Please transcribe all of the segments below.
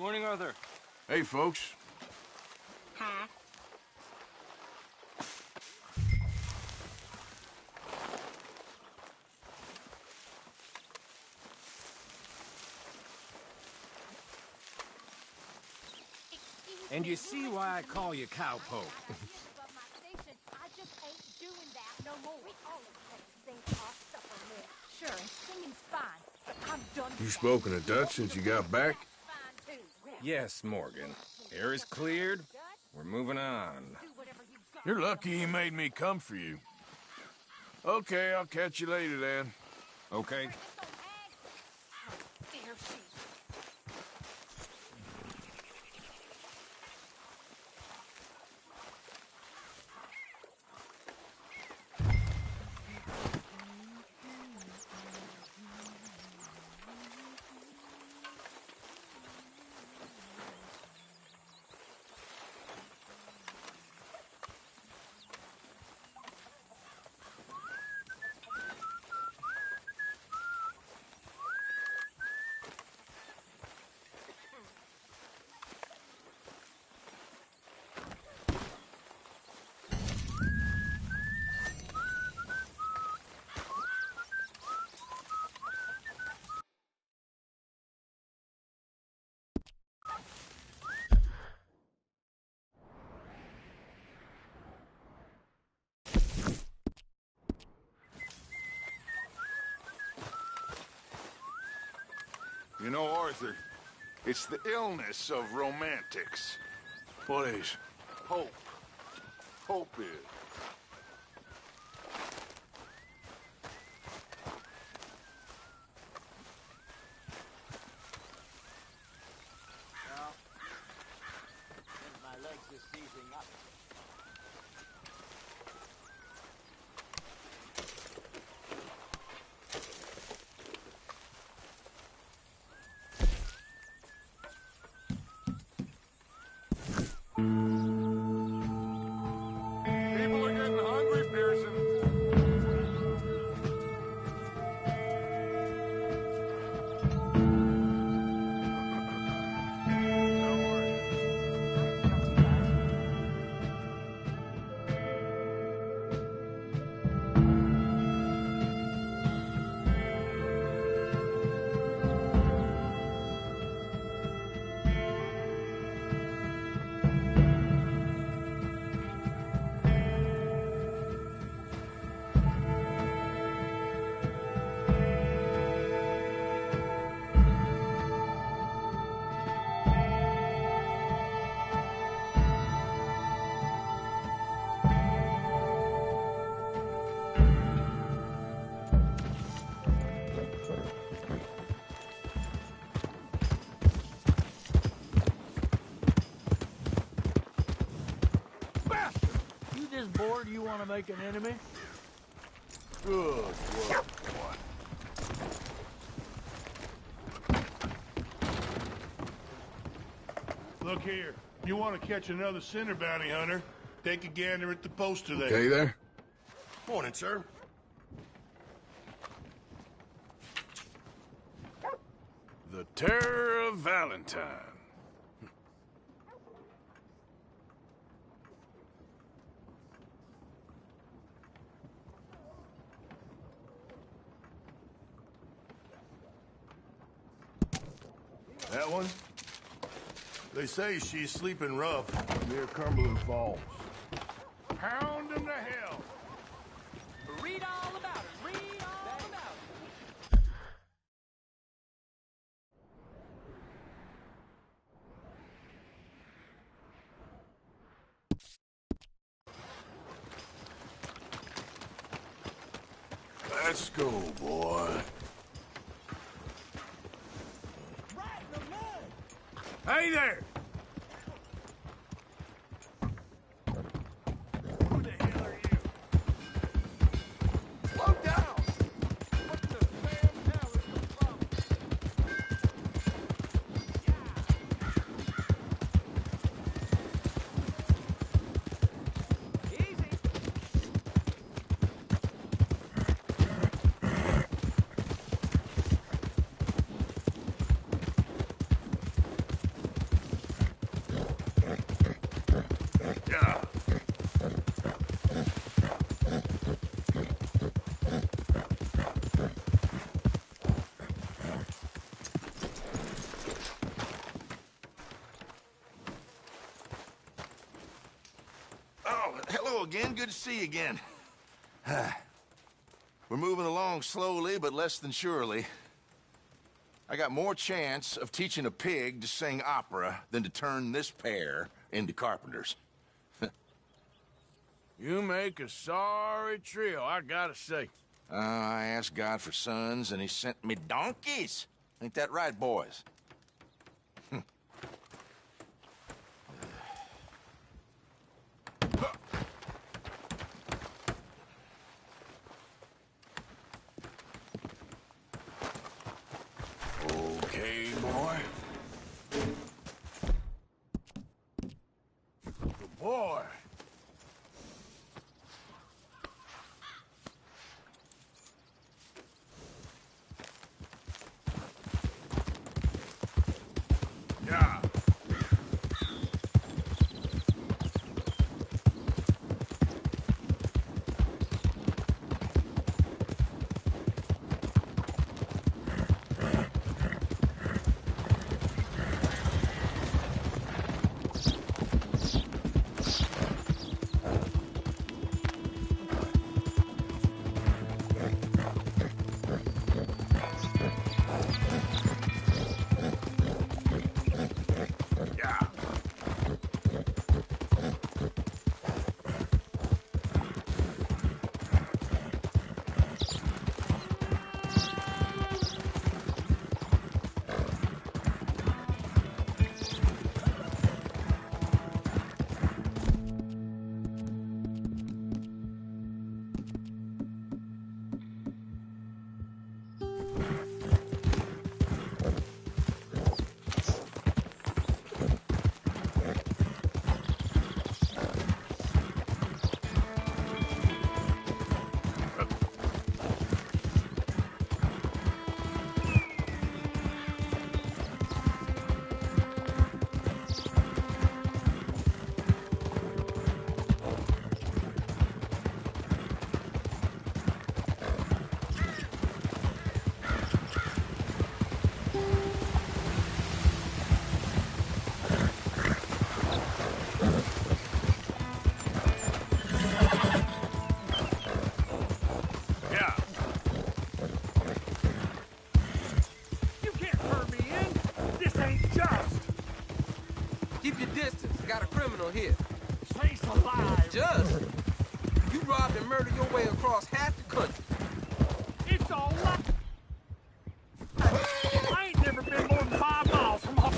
Morning, Arthur. Hey, folks. Huh? And you see why I call you cowpoke. I just ain't doing that no more. We all think our supper more. Sure, and singing's fine, but I'm done. You spoken a Dutch since you got back? Fine too. Yes, Morgan. Air is cleared. We're moving on. Do whatever you got. You're lucky he made me come for you. Okay, I'll catch you later then. Okay? There she. You know, Arthur, it's the illness of romantics. What is? Hope. Hope is. Well, since my legs are seizing up. People are getting hungry, Pearson. You this bored you want to make an enemy? Good work, boy. Look here. You want to catch another sinner bounty hunter? Take a gander at the poster there. Okay there? Morning, sir. The Terror of Valentine. That one? They say she's sleeping rough near Cumberland Falls. Pound him to hell! Read all about it. Read all about it. Let's go, boy. Hey there! Who the hell are you? Slow down! What the Sam hell is the problem? Easy. again. Good to see you again. We're moving along slowly, but less than surely. I got more chance of teaching a pig to sing opera than to turn this pair into carpenters. You make a sorry trio, I gotta say. I asked God for sons, and he sent me donkeys. Ain't that right, boys? Okay, boy. Good boy. Yeah. You can't turn me in. This ain't just. Keep your distance. Got a criminal here. Stays alive. Just? You robbed and murdered your way across half the country. It's all right. I ain't never been more than 5 miles from home.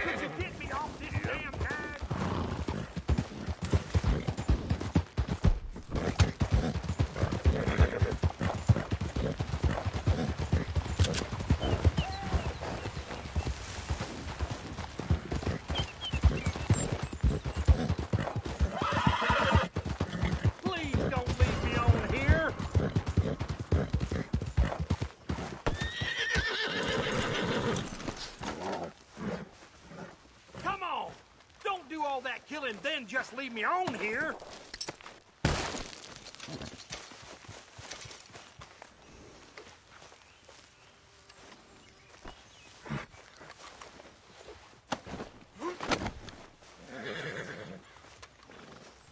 Could you get me off this damn guy? Please don't leave me on here. Come on. Don't do all that killing, then just leave me on here.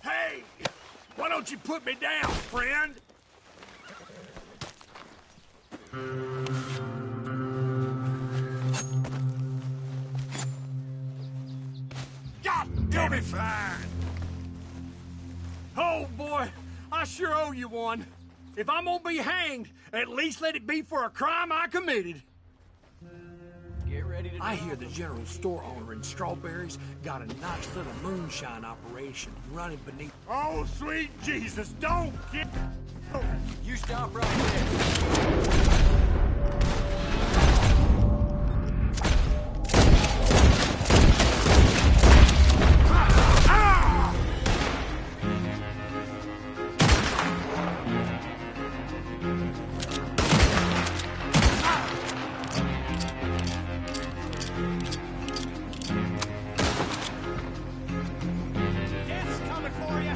Hey, why don't you put me down, friend? God damn it! Fine. Oh, boy, I sure owe you one. If I'm gonna be hanged, at least let it be for a crime I committed. Get ready to I hear the general store owner in Strawberries got a nice little moonshine operation running beneath. Oh, sweet Jesus, don't get. You stop right there. Death's coming for you.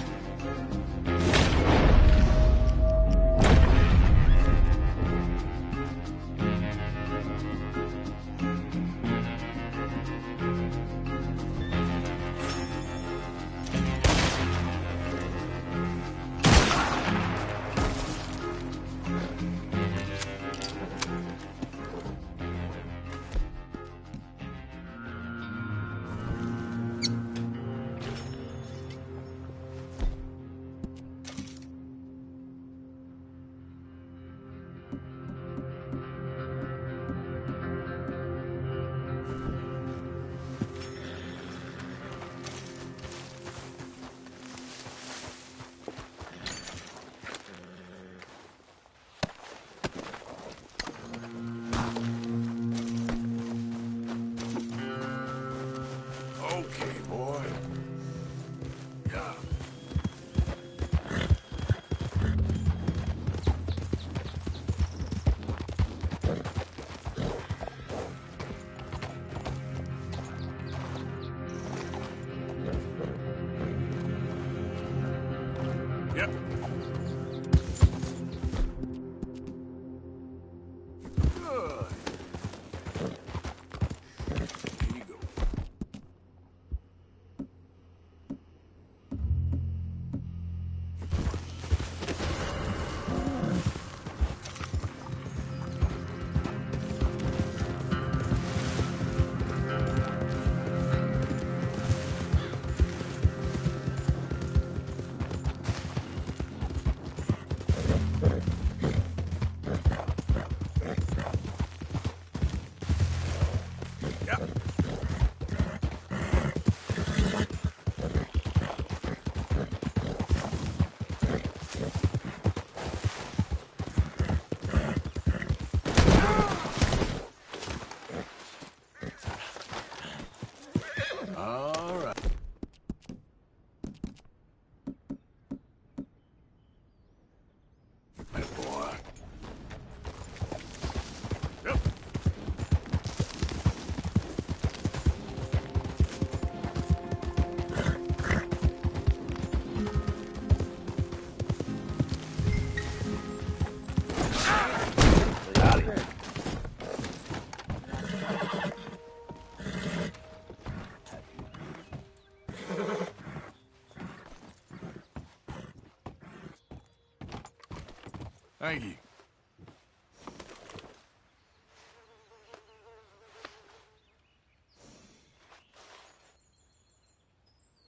Thank you.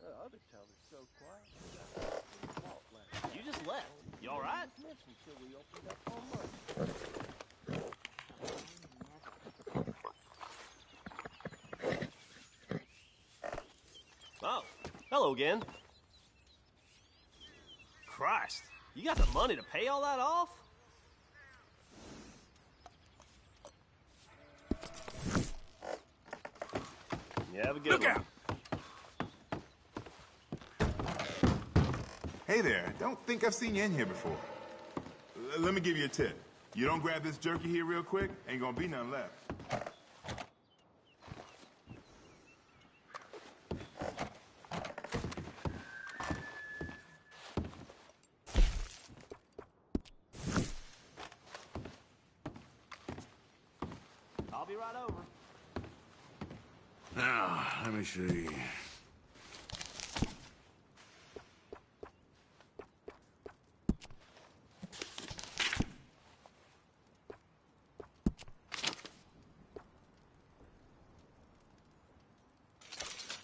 The other teller's so quiet. You just left. You all right? Until we opened up on Monday. Oh, hello again. Christ, you got the money to pay all that off? You have a good Look one. out! Hey there, don't think I've seen you in here before. Let me give you a tip. You don't grab this jerky here real quick, ain't gonna be none left. I'll be right over. Now, let me see.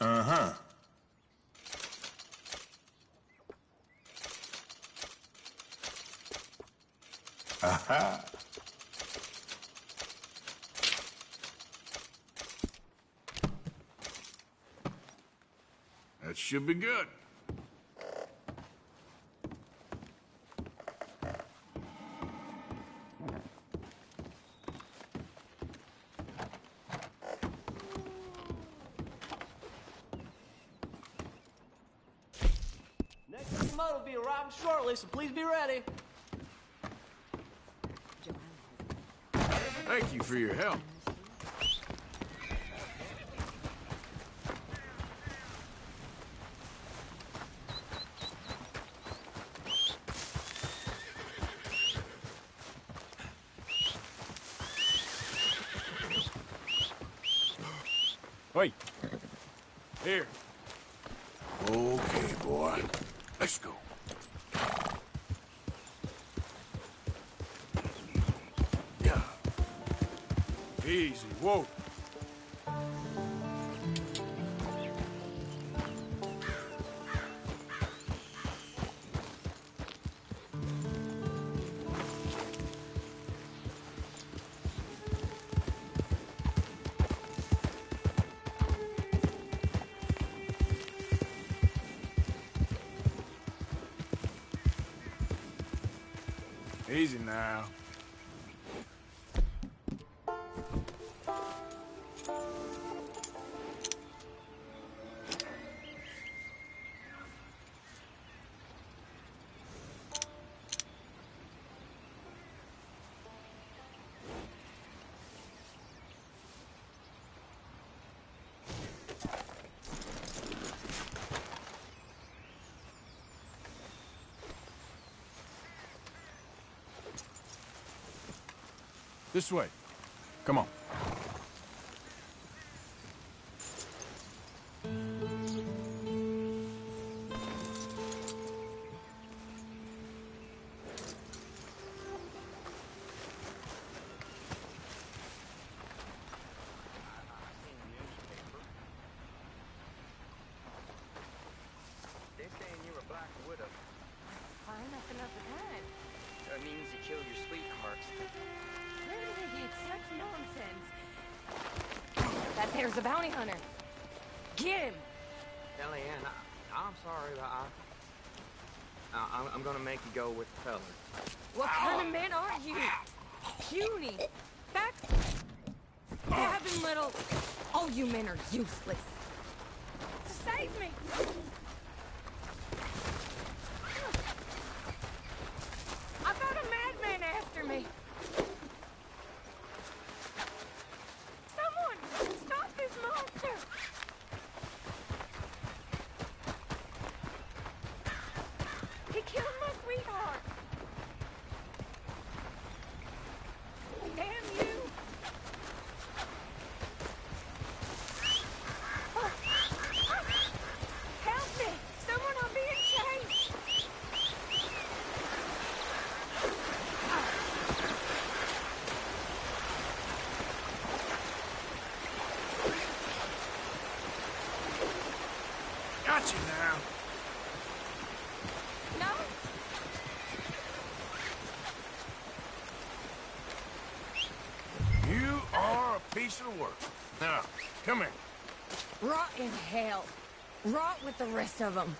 Uh-huh. Aha. That should be good. Next locomotive will be arriving shortly, so please be ready. Thank you for your help. Wait. Here. Okay, boy. Let's go. Yeah. Easy. Whoa. Easy now. This way. Come on. They're saying you're a black widow. Fine, nothing of the kind. That means you killed your sweetheart. Where did they get such nonsense? That there's a bounty hunter. Get him! Kellyanne, I'm sorry, but I'm gonna make you go with the fella. What kind of man are you? Puny. Back. Gabbing little. All you men are useless. To save me. I've got a madman after me. Someone, stop this monster. He killed my sweetheart. Damn you. Help got you now. No? You are a piece of work. Now, come here. Rot in hell. Rot with the rest of them.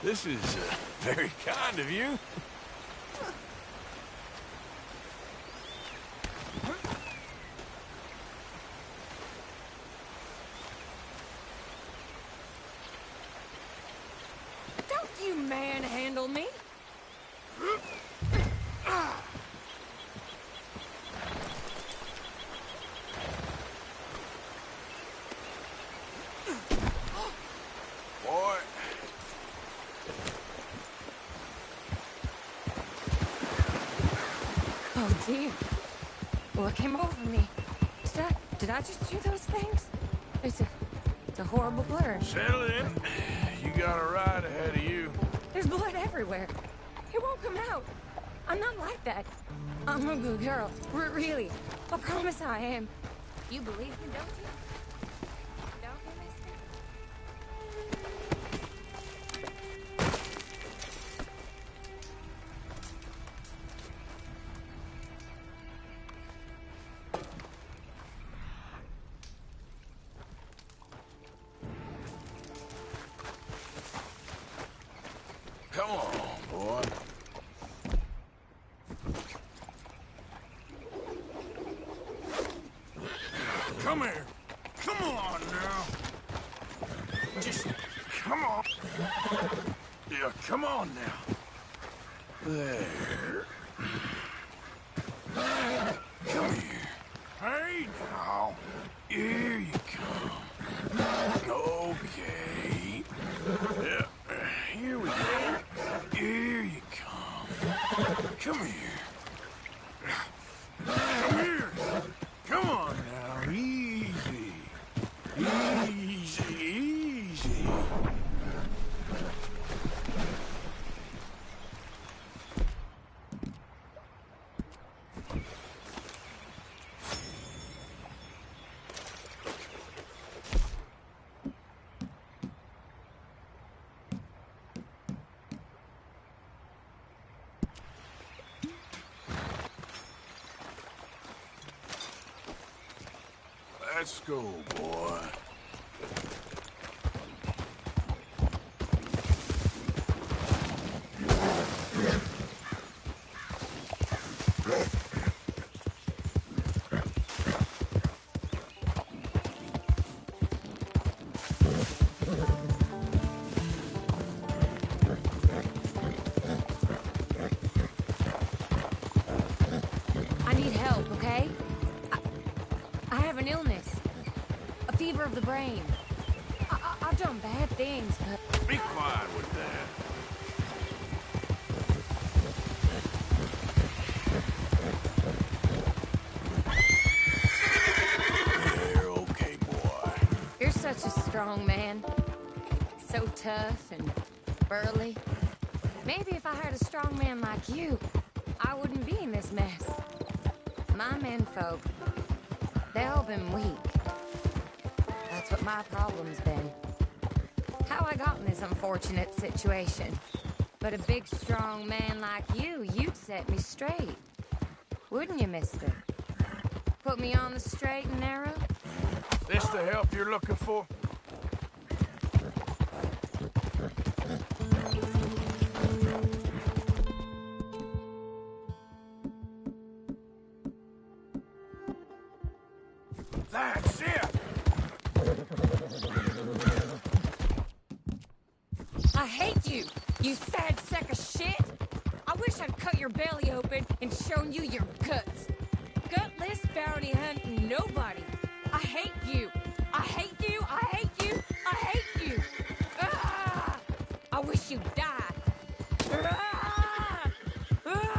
This is very kind of you. Don't you manhandle me. Boy. Oh, dear. What came over me? Did I just do those things? It's a horrible blur. Settle in. You got a ride ahead of you. There's blood everywhere. It won't come out. I'm not like that. I'm a good girl. Really. I promise I am. You believe me, don't you? Don't you, mister? Come on, boy. Come here. Come on now. Just come on. Yeah, come on now. There. Come here. Hey now. Here you come. Okay. Yeah. Here we go. Here you come. Come here. Come here. Come on now. Easy. Easy, easy. Let's go, boy. I need help, okay? I have an illness. A fever of the brain. I've done bad things, but... Be quiet with that. You're okay, boy. You're such a strong man. So tough and burly. Maybe if I had a strong man like you, I wouldn't be in this mess. My menfolk, they've all been weak. That's what my problem's been. How I got in this unfortunate situation. But a big, strong man like you, you'd set me straight. Wouldn't you, mister? Put me on the straight and narrow? This the help you're looking for? That's it! I hate you, you sad sack of shit! I wish I'd cut your belly open and shown you your guts. Gutless, bounty hunting nobody. I hate you. I hate you. I hate you. I hate you. Ah! I wish you'd die. Ah! Ah!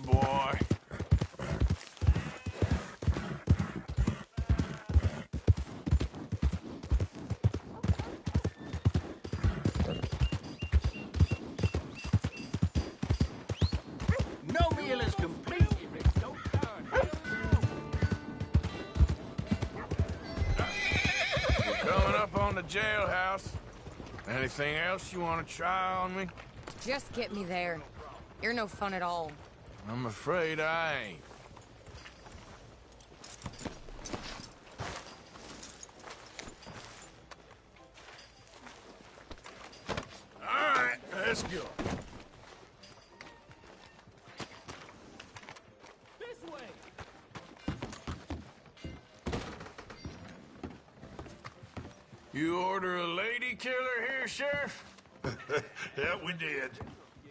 boy. No meal is complete if it's no Coming up on the jailhouse. Anything else you want to try on me? Just get me there. You're no fun at all. I'm afraid I ain't. All right, let's go. This way! You order a lady killer here, Sheriff? Yeah, we did.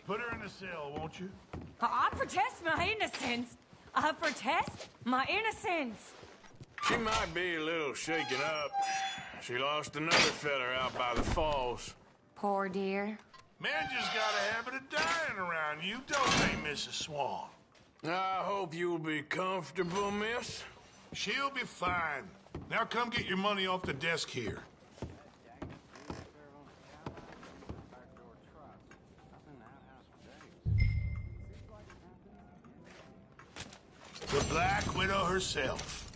Put her in the cell, won't you? I protest my innocence. I protest my innocence. She might be a little shaken up. She lost another feller out by the falls. Poor dear. Man just got a habit of dying around you, don't they, Mrs. Swan? I hope you'll be comfortable, miss. She'll be fine. Now come get your money off the desk here. The Black Widow herself.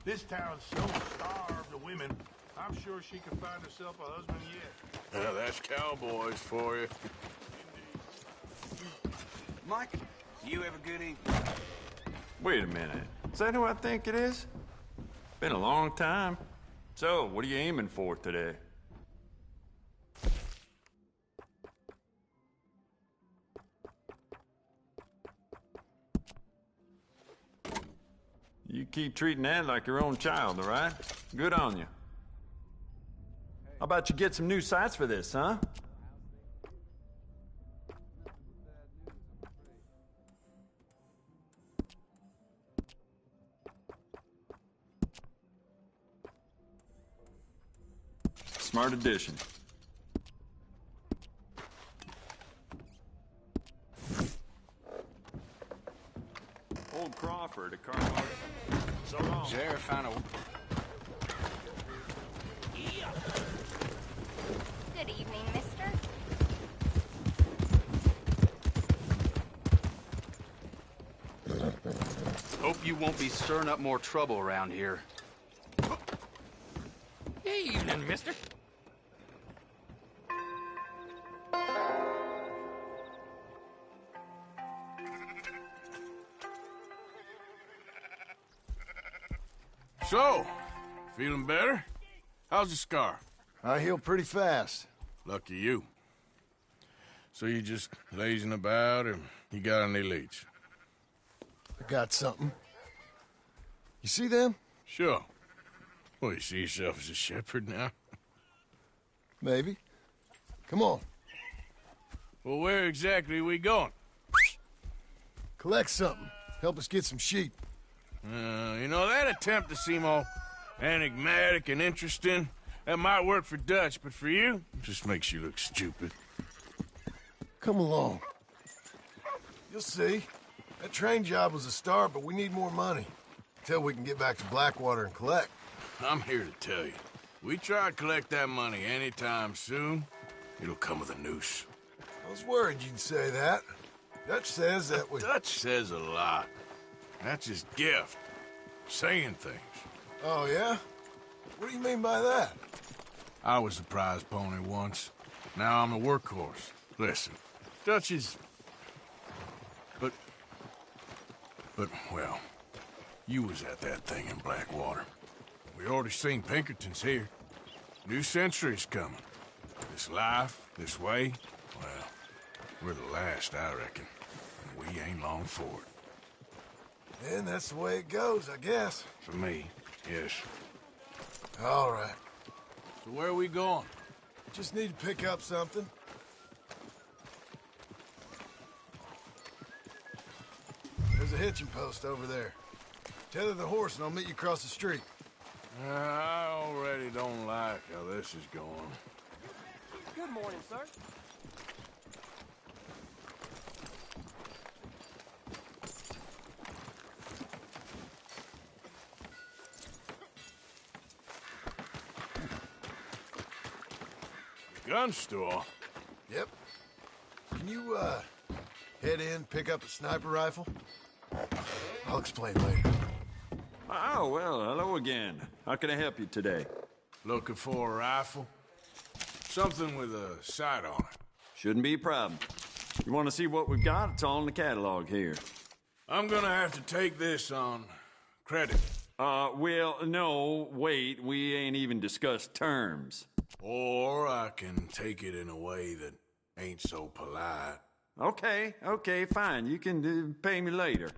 This town's so starved of women, I'm sure she could find herself a husband yet. That's cowboys for you. Mike, you have a good evening. Wait a minute. Is that who I think it is? Been a long time. So, what are you aiming for today? You keep treating that like your own child, all right? Good on you. How about you get some new sights for this, huh? Smart addition. Old Crawford, a car motor. So long. Sheriff found a... Good evening, mister. Hope you won't be stirring up more trouble around here. Evening, mister. So, feeling better? How's the scar? I heal pretty fast. Lucky you. So you just lazing about, or you got any leads? I got something. You see them? Sure. Well, you see yourself as a shepherd now? Maybe. Come on. Well, where exactly are we going? Collect something. Help us get some sheep. You know, that attempt to seem all enigmatic and interesting, that might work for Dutch, but for you, it just makes you look stupid. Come along. You'll see. That train job was a start, but we need more money. Till we can get back to Blackwater and collect. I'm here to tell you, we try to collect that money anytime soon, it'll come with a noose. I was worried you'd say that. Dutch says that we... Dutch says a lot. That's his gift. Saying things. Oh, yeah? What do you mean by that? I was a prize pony once. Now I'm a workhorse. Listen, Dutch is... But, well, you was at that thing in Blackwater. We already seen Pinkertons here. New century's coming. This life, this way, well, we're the last, I reckon. And we ain't long for it. And that's the way it goes, I guess. For me, yes. All right. So where are we going? Just need to pick up something. There's a hitching post over there. Tether the horse and I'll meet you across the street. I already don't like how this is going. Good morning, sir. Gun store? Yep. Can you, head in, pick up a sniper rifle? I'll explain later. Oh, well, hello again. How can I help you today? Looking for a rifle? Something with a sight on it. Shouldn't be a problem. You want to see what we've got? It's all in the catalog here. I'm gonna have to take this on credit. Well, no, wait. We ain't even discussed terms. Or I can take it in a way that ain't so polite. Okay, fine. You can pay me later.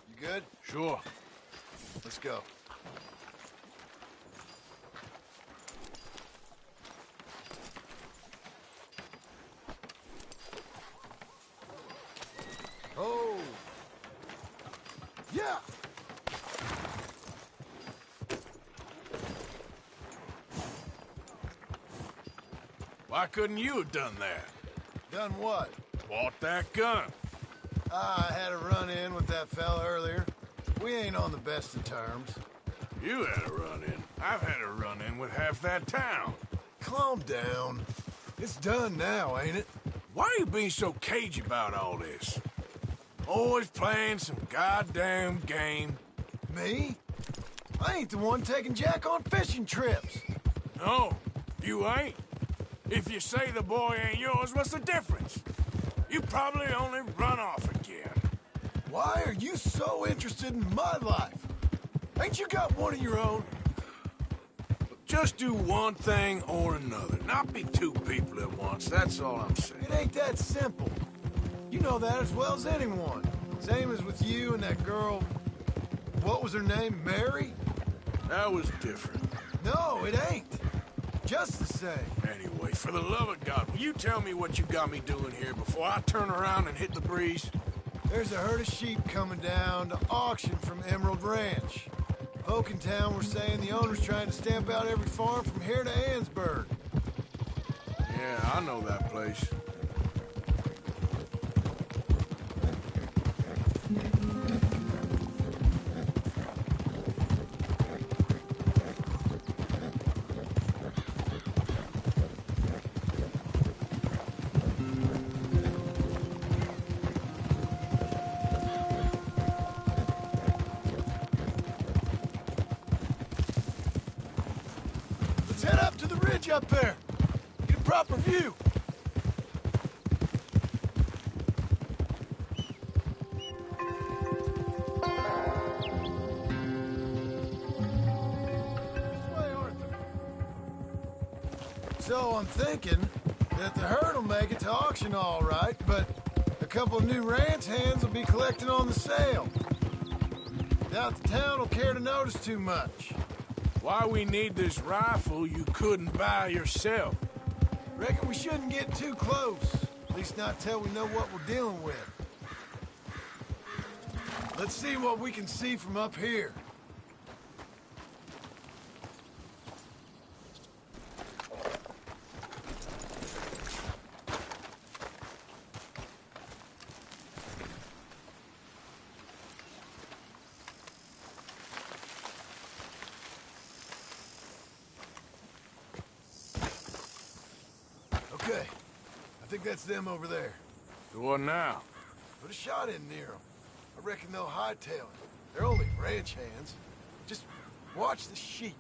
You good? Sure. Let's go. Oh! Yeah! Why couldn't you have done that? Done what? Bought that gun. I had a run-in with that fella earlier. We ain't on the best of terms. You had a run-in. I've had a run-in with half that town. Calm down. It's done now, ain't it? Why are you being so cagey about all this? Always playing some goddamn game. Me? I ain't the one taking Jack on fishing trips. No, you ain't. If you say the boy ain't yours, what's the difference? You probably only run off again. Why are you so interested in my life? Ain't you got one of your own? Just do one thing or another. Not be two people at once, that's all I'm saying. It ain't that simple. You know that as well as anyone. Same as with you and that girl... What was her name? Mary? That was different. No, it ain't. Just the same. Anyway, for the love of God, will you tell me what you got me doing here before I turn around and hit the breeze? There's a herd of sheep coming down to auction from Emerald Ranch. Folk in town were saying the owner's trying to stamp out every farm from here to Ansburg. Yeah, I know that place. Let's head up to the ridge up there. Get a proper view. So I'm thinking that the herd will make it to auction all right, but a couple of new ranch hands will be collecting on the sale. Doubt the town will care to notice too much. Why we need this rifle you couldn't buy yourself? Reckon we shouldn't get too close. At least not till we know what we're dealing with. Let's see what we can see from up here. Okay. I think that's them over there. So what now? Put a shot in near them. I reckon they'll hightail it. They're only ranch hands. Just watch the sheep.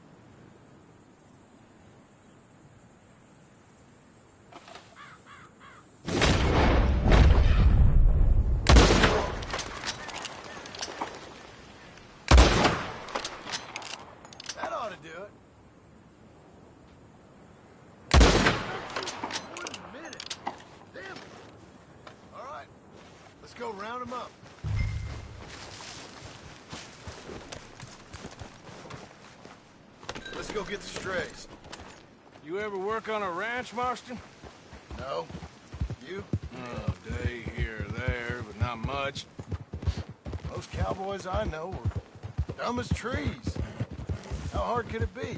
That ought to do it. All right, let's go round them up. Let's go get the strays. You ever work on a ranch, Marston? No. You? Oh, day here or there, but not much. Most cowboys I know are dumb as trees. How hard could it be?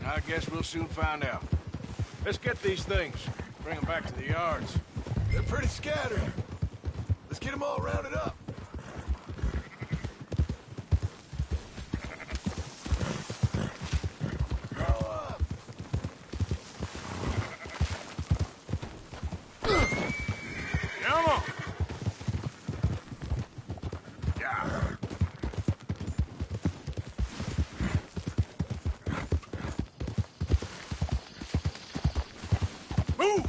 I guess we'll soon find out. Let's get these things. Bring them back to the yards. They're pretty scattered. Let's get them all rounded up. Come on! Yeah. Move!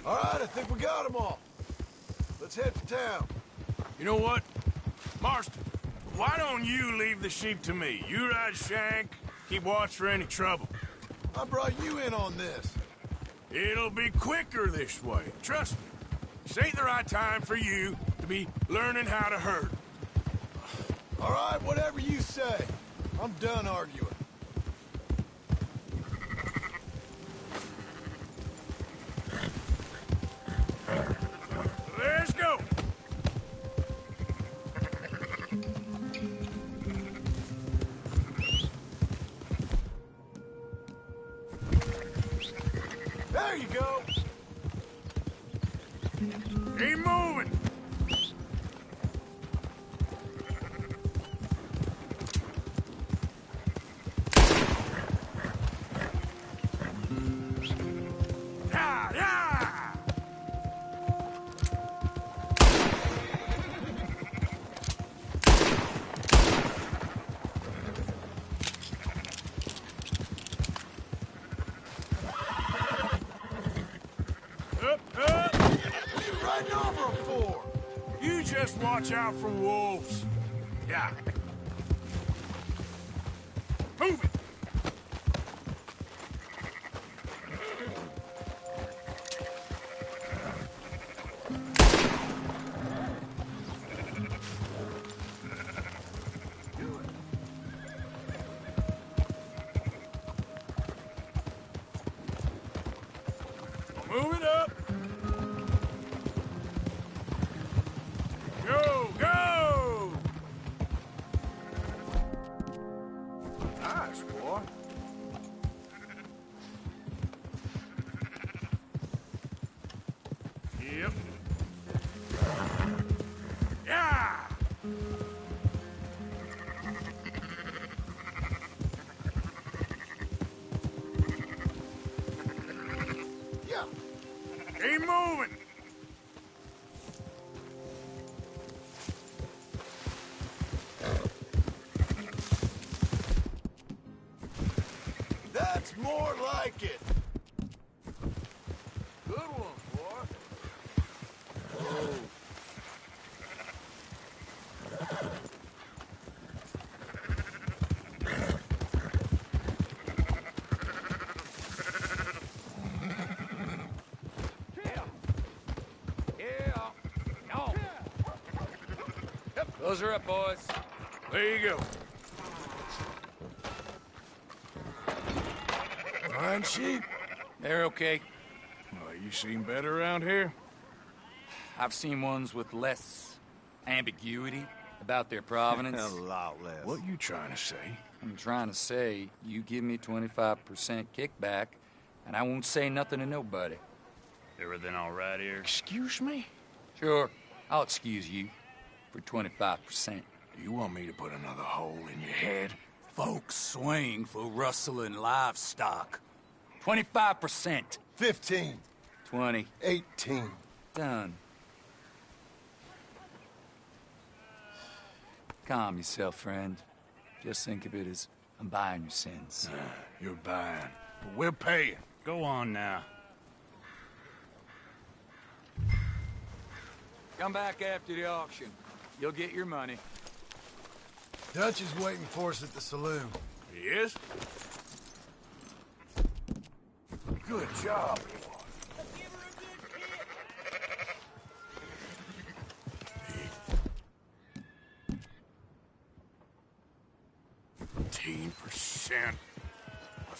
All right, I think we got them all. Let's head to town. You know what? Marston, why don't you leave the sheep to me? You ride Shank, keep watch for any trouble. I brought you in on this. It'll be quicker this way. Trust me. This ain't the right time for you to be learning how to herd. All right, whatever you say. I'm done arguing. Let's go! There you go. Keep moving! Yeah, yeah! Up, up! What are you riding over them for? You just watch out for wolves. Yeah. Move it! Move it up! Go, go! Nice, boy. Yep. Yeah! Yeah. Keep moving! That's more like it. Good one, boy. Close her up, boys. There you go. Fine sheep. They're okay. Well, you seem better around here. I've seen ones with less ambiguity about their provenance. A lot less. What you trying to say? I'm trying to say, you give me 25% kickback, and I won't say nothing to nobody. Everything all right here? Excuse me? Sure, I'll excuse you for 25%. Do you want me to put another hole in your head? Folks swing for rustling livestock. 25%. 15. 20. 18. Done. Calm yourself, friend. Just think of it as I'm buying your sins. You're buying, but we're paying. Go on now. Come back after the auction. You'll get your money. Dutch is waiting for us at the saloon. He is? Good job.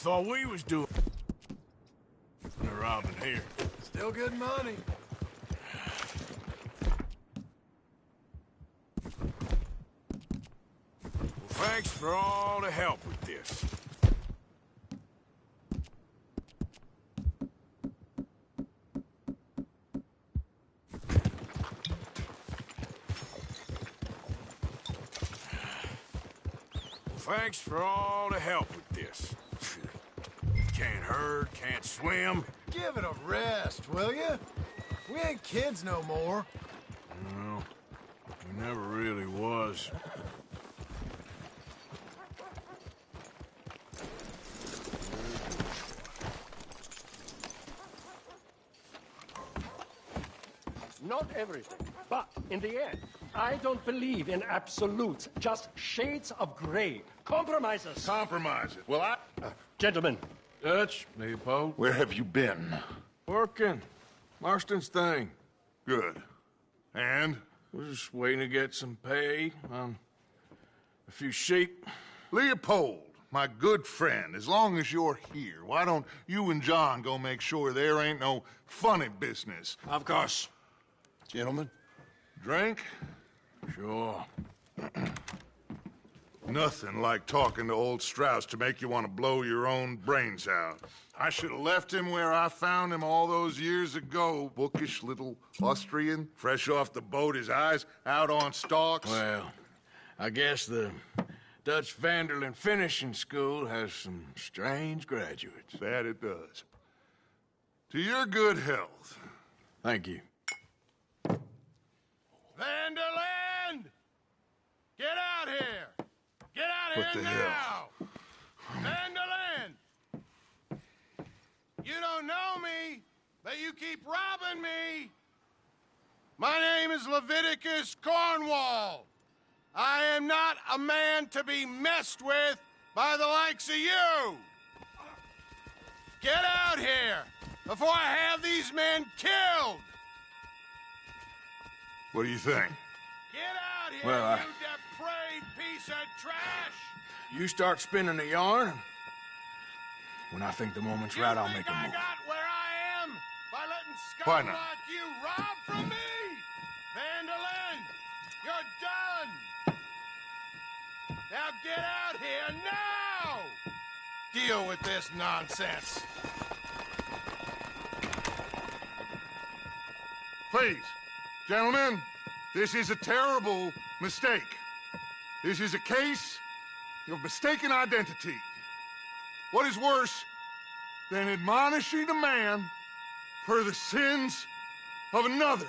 thought we was doing the robbing here. Still good money. Well, thanks for all the help with this. Thanks for all the help with this. Can't herd, can't swim. Give it a rest, will you? We ain't kids no more. No, we never really was. Not everything, but in the end, I don't believe in absolutes, just shades of gray. Compromises. Compromises. Well, Gentlemen. Dutch, Leopold. Where have you been? Working. Marston's thing. Good. And? We're just waiting to get some pay on a few sheep. Leopold, my good friend, as long as you're here, why don't you and John go make sure there ain't no funny business? Of course. Gentlemen. Drink? Sure. Nothing like talking to old Strauss to make you want to blow your own brains out. I should have left him where I found him all those years ago. Bookish little Austrian, fresh off the boat, his eyes out on stalks. Well, I guess the Dutch Vanderlyn Finishing School has some strange graduates. That it does. To your good health. Thank you. Vanderlyn! Get out here! Get out here now! Vanderlyn! You don't know me, but you keep robbing me. My name is Leviticus Cornwall. I am not a man to be messed with by the likes of you. Get out here before I have these men killed. What do you think? Get out here, Well, you depraved piece of trash! You start spinning the yarn. When I think the moment's right, I'll make a I move. got where I am by letting Why scum not? like you rob from me? Vanderlyn, you're done! Now get out here now! Deal with this nonsense. Please, gentlemen, this is a terrible mistake. This is a case of mistaken identity. What is worse than admonishing a man for the sins of another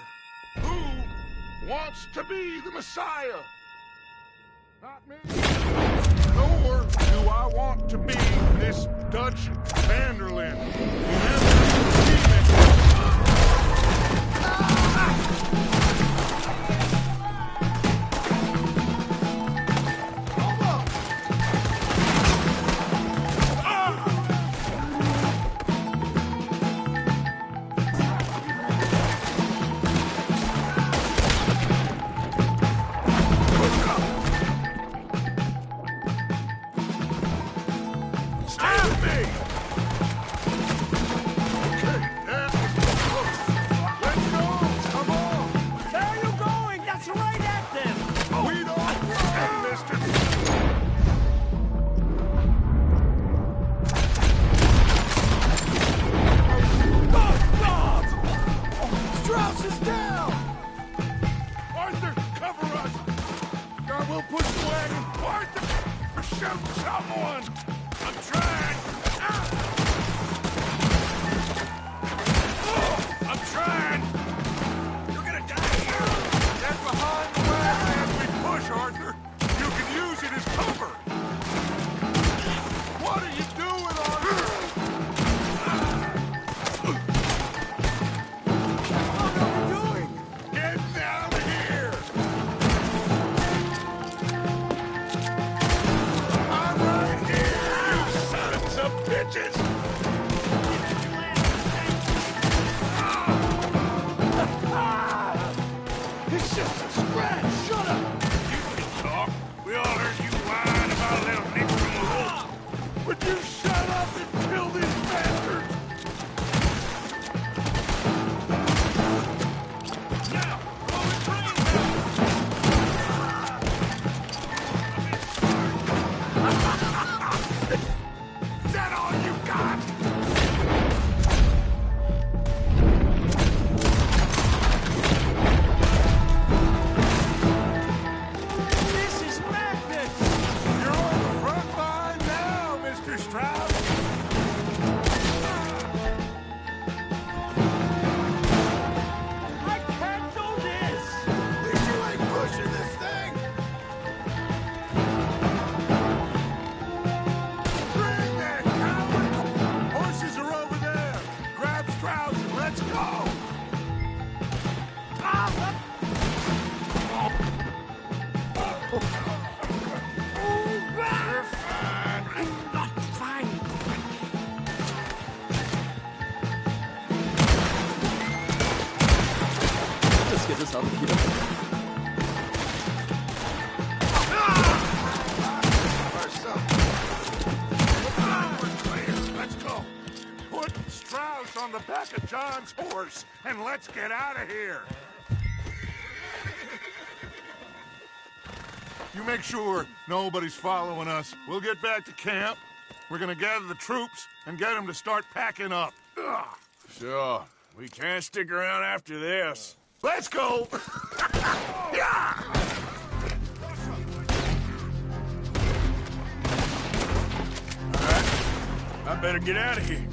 who wants to be the Messiah? Not me. Nor do I want to be this Dutch Vanderlyn. Stay with me! Let's go! You're fine. I'm not fine. Let's get this out of here. Let's go. Put Strauss on the back of John's horse, and let's get out of here. You make sure nobody's following us. We'll get back to camp. We're gonna gather the troops and get them to start packing up. Ugh. Sure. We can't stick around after this. Let's go! Yeah! All right. I better get out of here.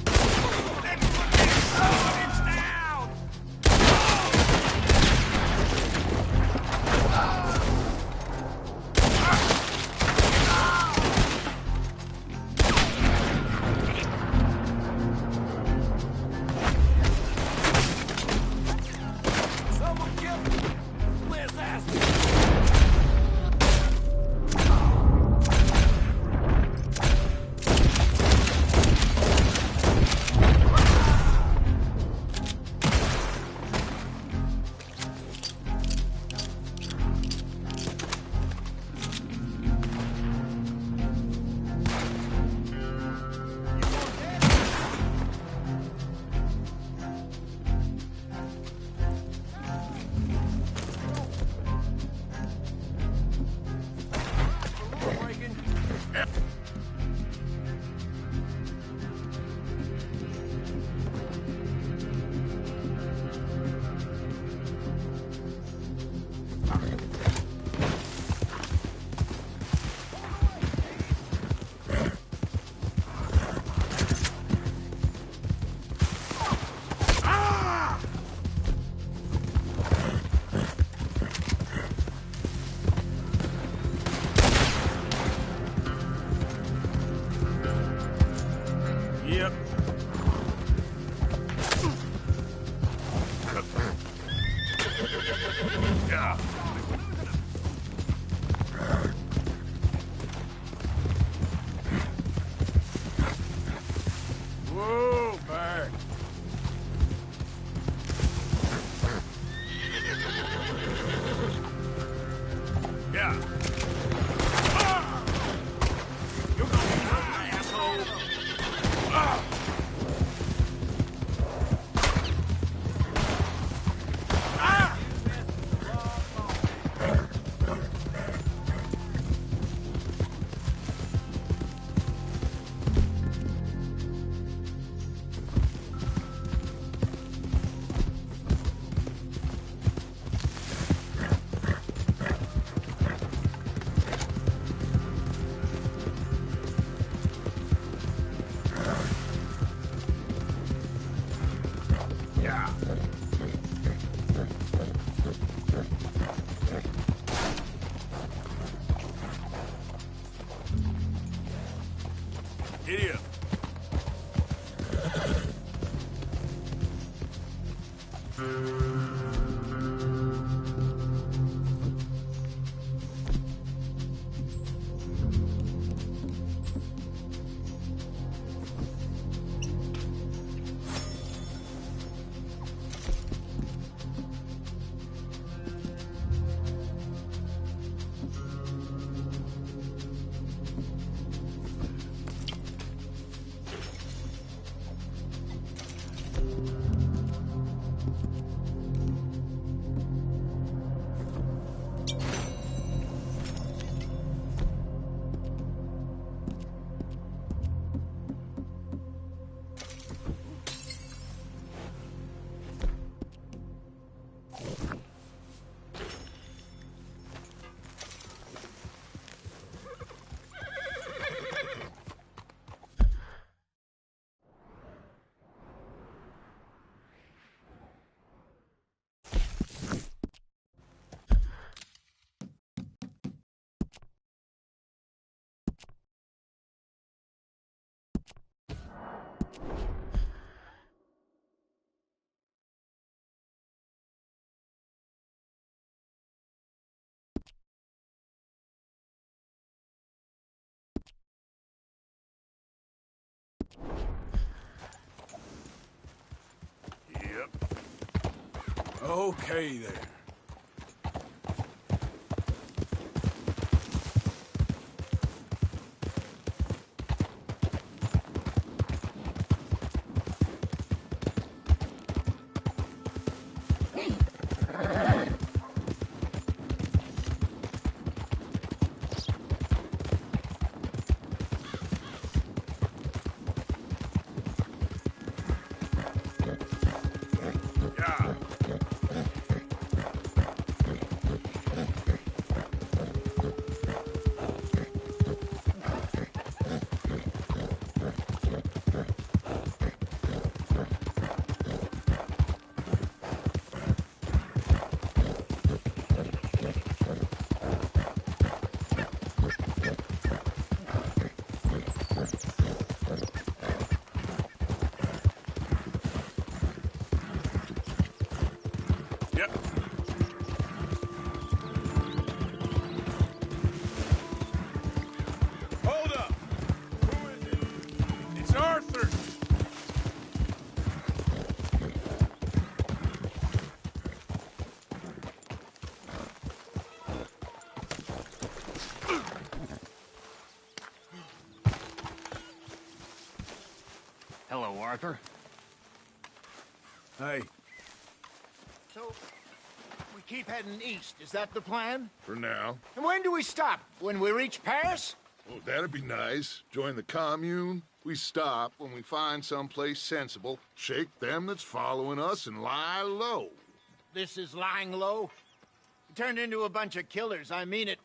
Yep. Yeah. Whoa, bird. Yeah. Ah! You're gonna die, asshole. Ah! Giddy up. Yep. Okay, there. Hello, Arthur. Hey. So, we keep heading east. Is that the plan? For now. And when do we stop? When we reach Paris? Well, that'd be nice. Join the commune. We stop when we find someplace sensible, shake them that's following us, and lie low. This is lying low? We turned into a bunch of killers, I mean it.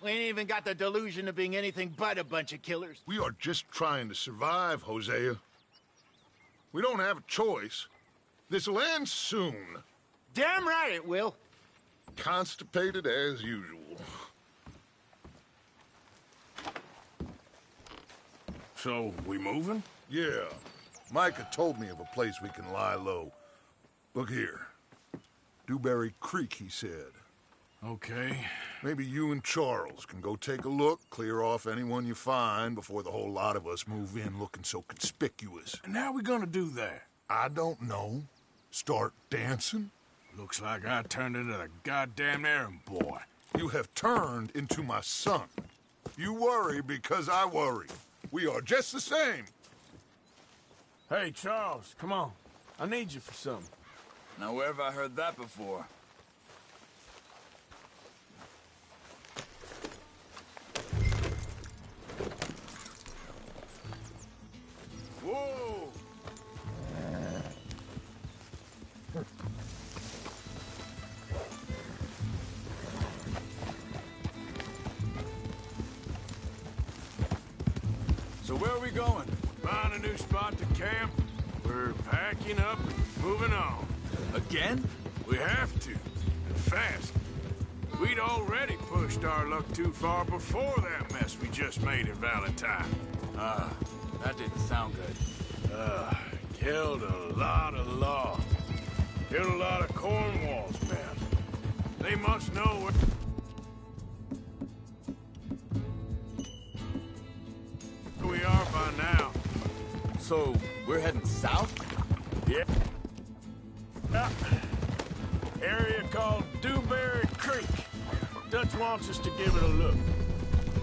We ain't even got the delusion of being anything but a bunch of killers. We are just trying to survive, Hosea. We don't have a choice. This'll end soon. Damn right it will. Constipated as usual. So, we moving? Yeah. Micah told me of a place we can lie low. Look here. Dewberry Creek, he said. Okay. Maybe you and Charles can go take a look, clear off anyone you find before the whole lot of us move in looking so conspicuous. And how are we gonna do that? I don't know. Start dancing? Looks like I turned into the goddamn errand boy. You have turned into my son. You worry because I worry. We are just the same. Hey, Charles, come on. I need you for something. Now, where have I heard that before? Whoa! So where are we going? Find a new spot to camp. We're packing up and moving on. Again? We have to. And fast. We'd already pushed our luck too far before that mess we just made at Valentine. That didn't sound good. Killed a lot of law. Killed a lot of Cornwall's men. They must know what... we are by now. So, we're heading south? Yeah. Area called Dewberry Creek. Dutch wants us to give it a look.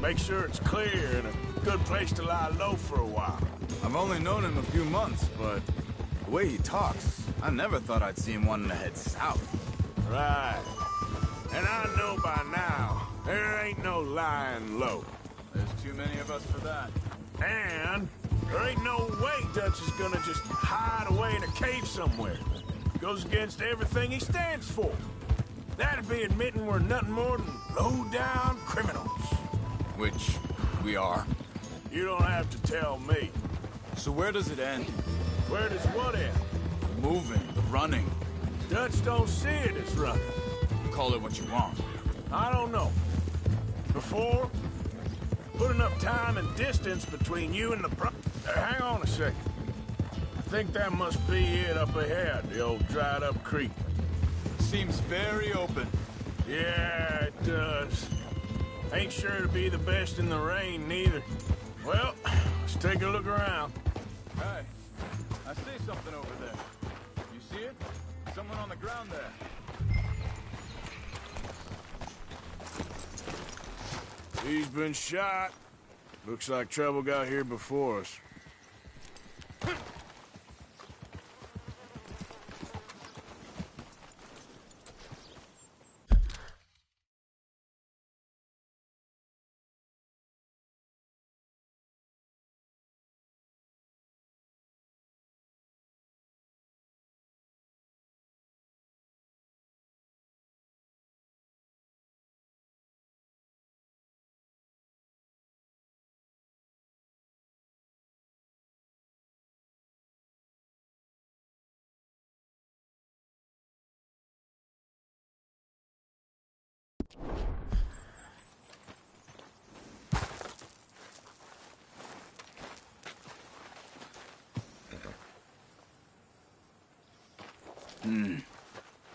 Make sure it's clear and a good place to lie low for a while. I've only known him a few months, but the way he talks, I never thought I'd see him wanting to head south. Right. And I know by now, there ain't no lying low. There's too many of us for that. And there ain't no way Dutch is gonna just hide away in a cave somewhere. Goes against everything he stands for. That'd be admitting we're nothing more than low-down criminals. Which we are. You don't have to tell me. So where does it end? Where does what end? The moving, the running. Dutch don't see it as running. Call it what you want. I don't know. Before, put enough time and distance between you and the hang on a second. I think that must be it up ahead, the old dried-up creek. Seems very open. Yeah, it does. Ain't sure to be the best in the rain, neither. Well, let's take a look around. Hey, I see something over there. You see it? Someone on the ground there. He's been shot. Looks like trouble got here before us.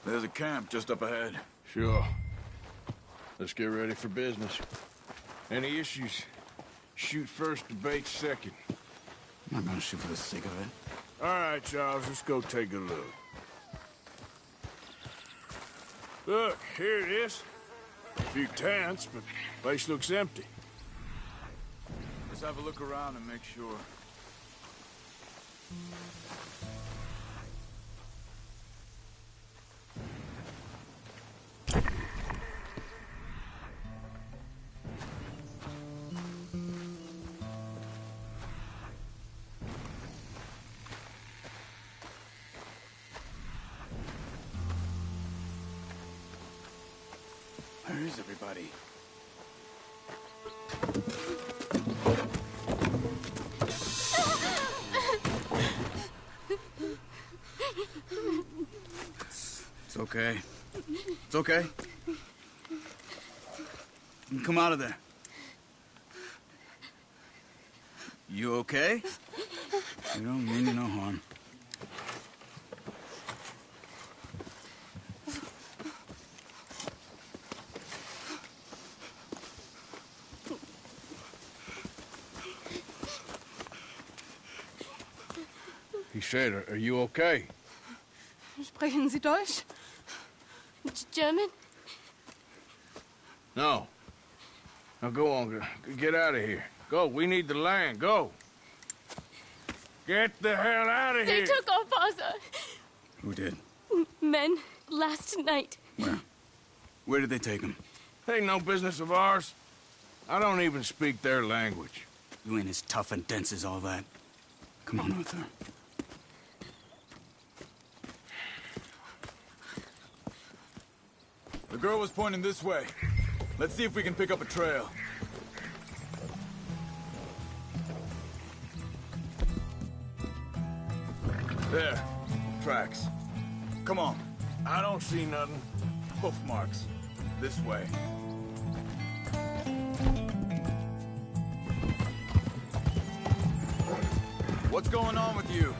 There's a camp just up ahead. Sure. Let's get ready for business. Any issues? Shoot first, debate second. I'm not gonna shoot for the sake of it. All right, Charles, let's go take a look. Look, here it is. A few tents, but the place looks empty. Let's have a look around and make sure. Where is everybody? It's okay. It's okay. You can come out of there. You okay? You don't mean you no harm. He said, are you okay? Sprechen Sie Deutsch? German? No. Now go on, get out of here. Go, we need the land, go. Get the hell out of They here! took our father. Who did? Men, last night. Where? Where did they take him? Ain't no business of ours. I don't even speak their language. You ain't as tough and dense as all that. Come on, Arthur. The girl was pointing this way. Let's see if we can pick up a trail. There. Tracks. Come on. I don't see nothing. Hoof marks. This way. What's going on with you?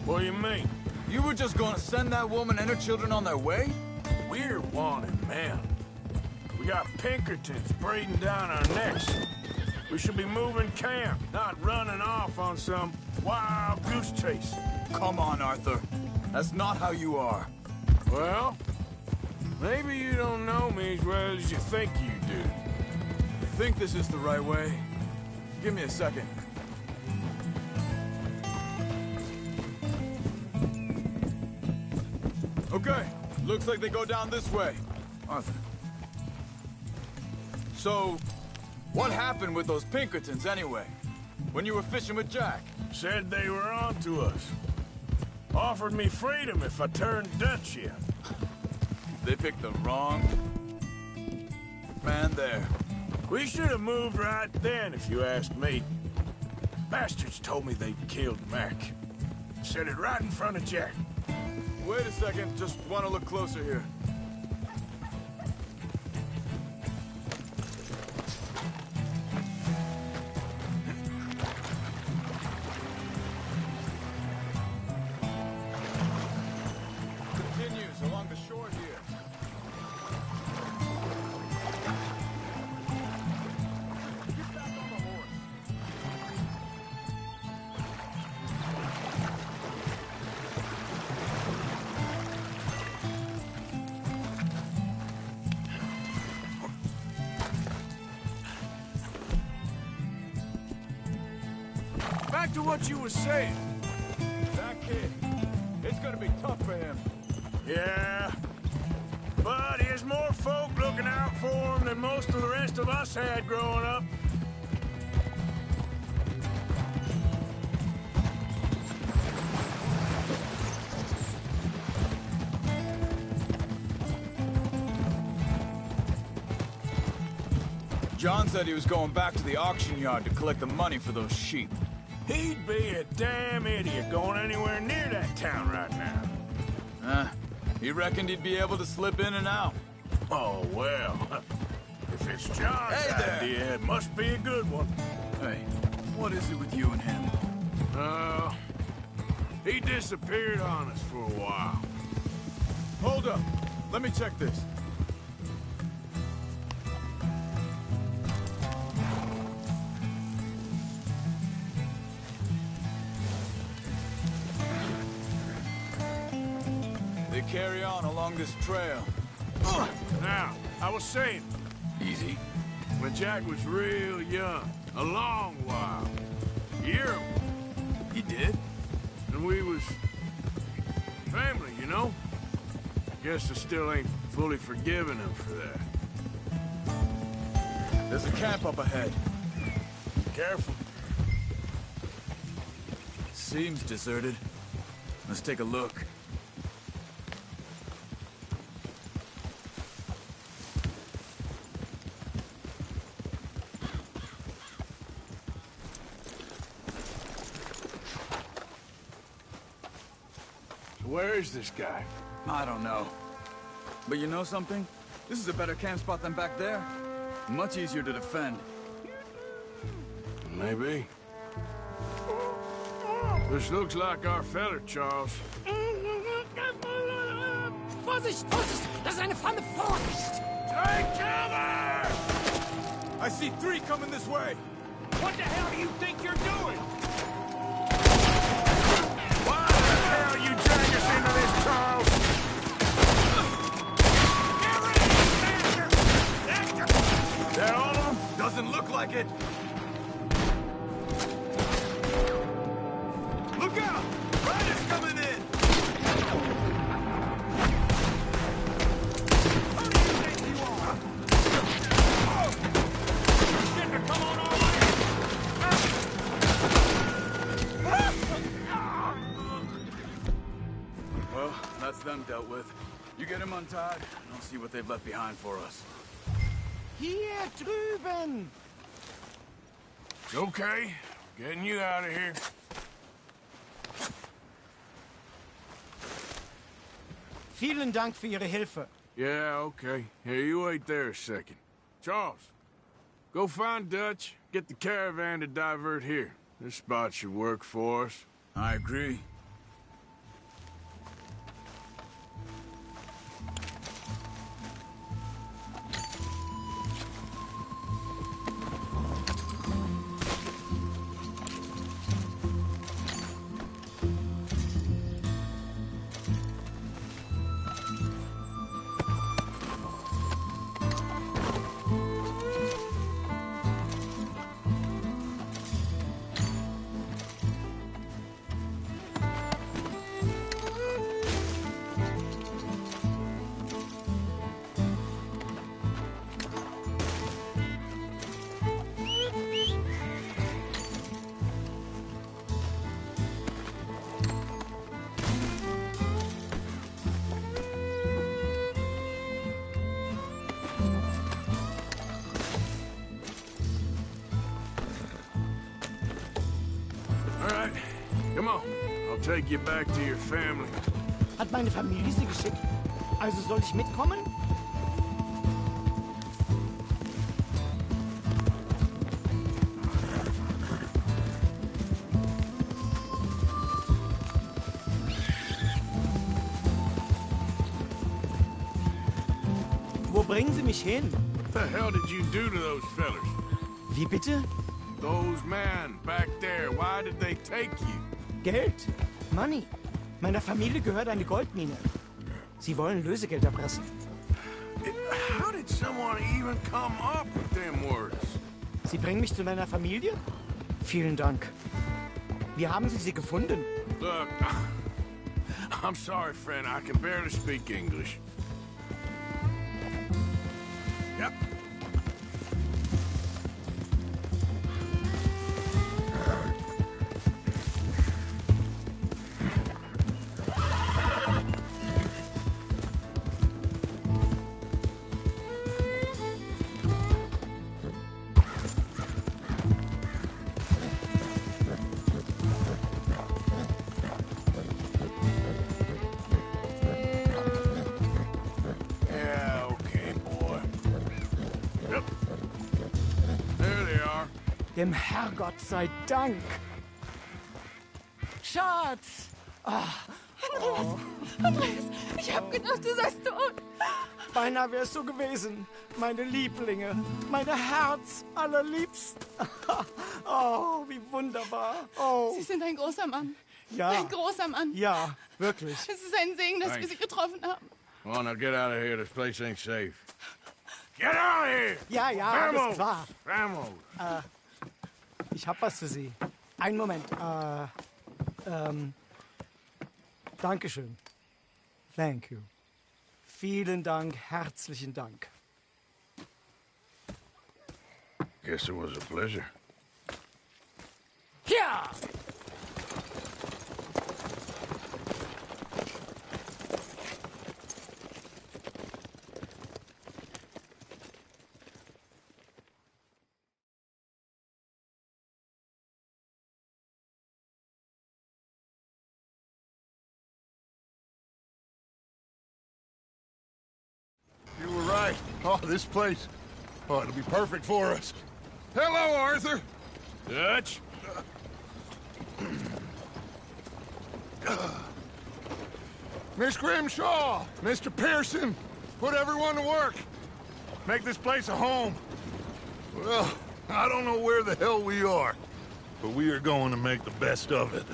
What do you mean? You were just gonna send that woman and her children on their way? We're wanted men. We got Pinkertons breathing down our necks. We should be moving camp, not running off on some wild goose chase. Come on, Arthur. That's not how you are. Well, maybe you don't know me as well as you think you do. You think this is the right way? Give me a second. Okay, looks like they go down this way. Arthur. So, what happened with those Pinkertons anyway? When you were fishing with Jack? Said they were on to us. Offered me freedom if I turned Dutch here. They picked the wrong man there. We should have moved right then, if you ask me. Bastards told me they'd killed Mac. Said it right in front of Jack. Wait a second, just want to look closer here. Continues along the shore here. Get back on the horse. back to what you were saying. That kid, it's gonna be tough for him. Yeah. But there's more folk looking out for him than most of the rest of us had growing up. John said he was going back to the auction yard to collect the money for those sheep. He'd be a damn idiot going anywhere near that town right now. He reckoned he'd be able to slip in and out. Oh, well. If it's John's idea, it must be a good one. Hey, what is it with you and him? He disappeared on us for a while. Hold up. Let me check this. They carry on along this trail. Now, I was saying... Easy. When Jack was real young, a long while. You hear him? He did? And we was... family, you know? Guess I still ain't fully forgiven him for that. There's a camp up ahead. Careful. Seems deserted. Let's take a look. Where is this guy? I don't know. But you know something? This is a better camp spot than back there. Much easier to defend. Maybe. This looks like our feller, Charles. Vorsicht, Vorsicht! Das ist eine Pfanne! Vorsicht! Take cover! I see 3 coming this way! What the hell do you think you're doing? Why the hell you drag us into this, Charles? That all of them? Doesn't look like it. Look out! Riders coming in! Who do you think you are? Get to come on all Well, that's them dealt with. You get them untied, and I'll see what they've left behind for us. Hier drüben! It's okay. Getting you out of here. Vielen Dank für Ihre Hilfe. Yeah, okay. Here, you wait there a second. Charles, go find Dutch, get the caravan to divert here. This spot should work for us. I agree. Come on, I'll take you back to your family. Hat meine Familie sie geschickt? Also soll ich mitkommen? Wo bringen Sie mich hin? What the hell did you do to those fellers? Wie bitte? Those men back there, why did they take you? Geld. Money. Meiner Familie gehört eine Goldmine. Sie wollen Lösegeld erpressen. How did someone even come up with them words? Sie bringen mich zu meiner Familie? Vielen Dank. Wie haben Sie sie gefunden? Look, I'm sorry, friend. I can barely speak English. Yep. Dem Herrgott sei Dank. Schatz! Andreas! Andreas! Ich hab gedacht, du seist tot! Beinahe wärst du gewesen, meine Lieblinge, meine Herz allerliebsten. Oh, wie wunderbar. Oh. Sie sind ein großer Mann. Ja. Ein großer Mann. Ja, wirklich. Es ist ein Segen, dass wir Sie getroffen haben. Come on, now get out of here. This place ain't safe. Get out of here! Ja, alles klar. Vamos! Ich hab was für Sie. Einen Moment. Dankeschön. Thank you. Vielen Dank, herzlichen Dank. Guess it was a pleasure. Ja! You were right. Oh, this place. Oh, it'll be perfect for us. Hello, Arthur. Dutch? Miss Grimshaw, Mr. Pearson, put everyone to work. Make this place a home. Well, I don't know where the hell we are, but we are going to make the best of it.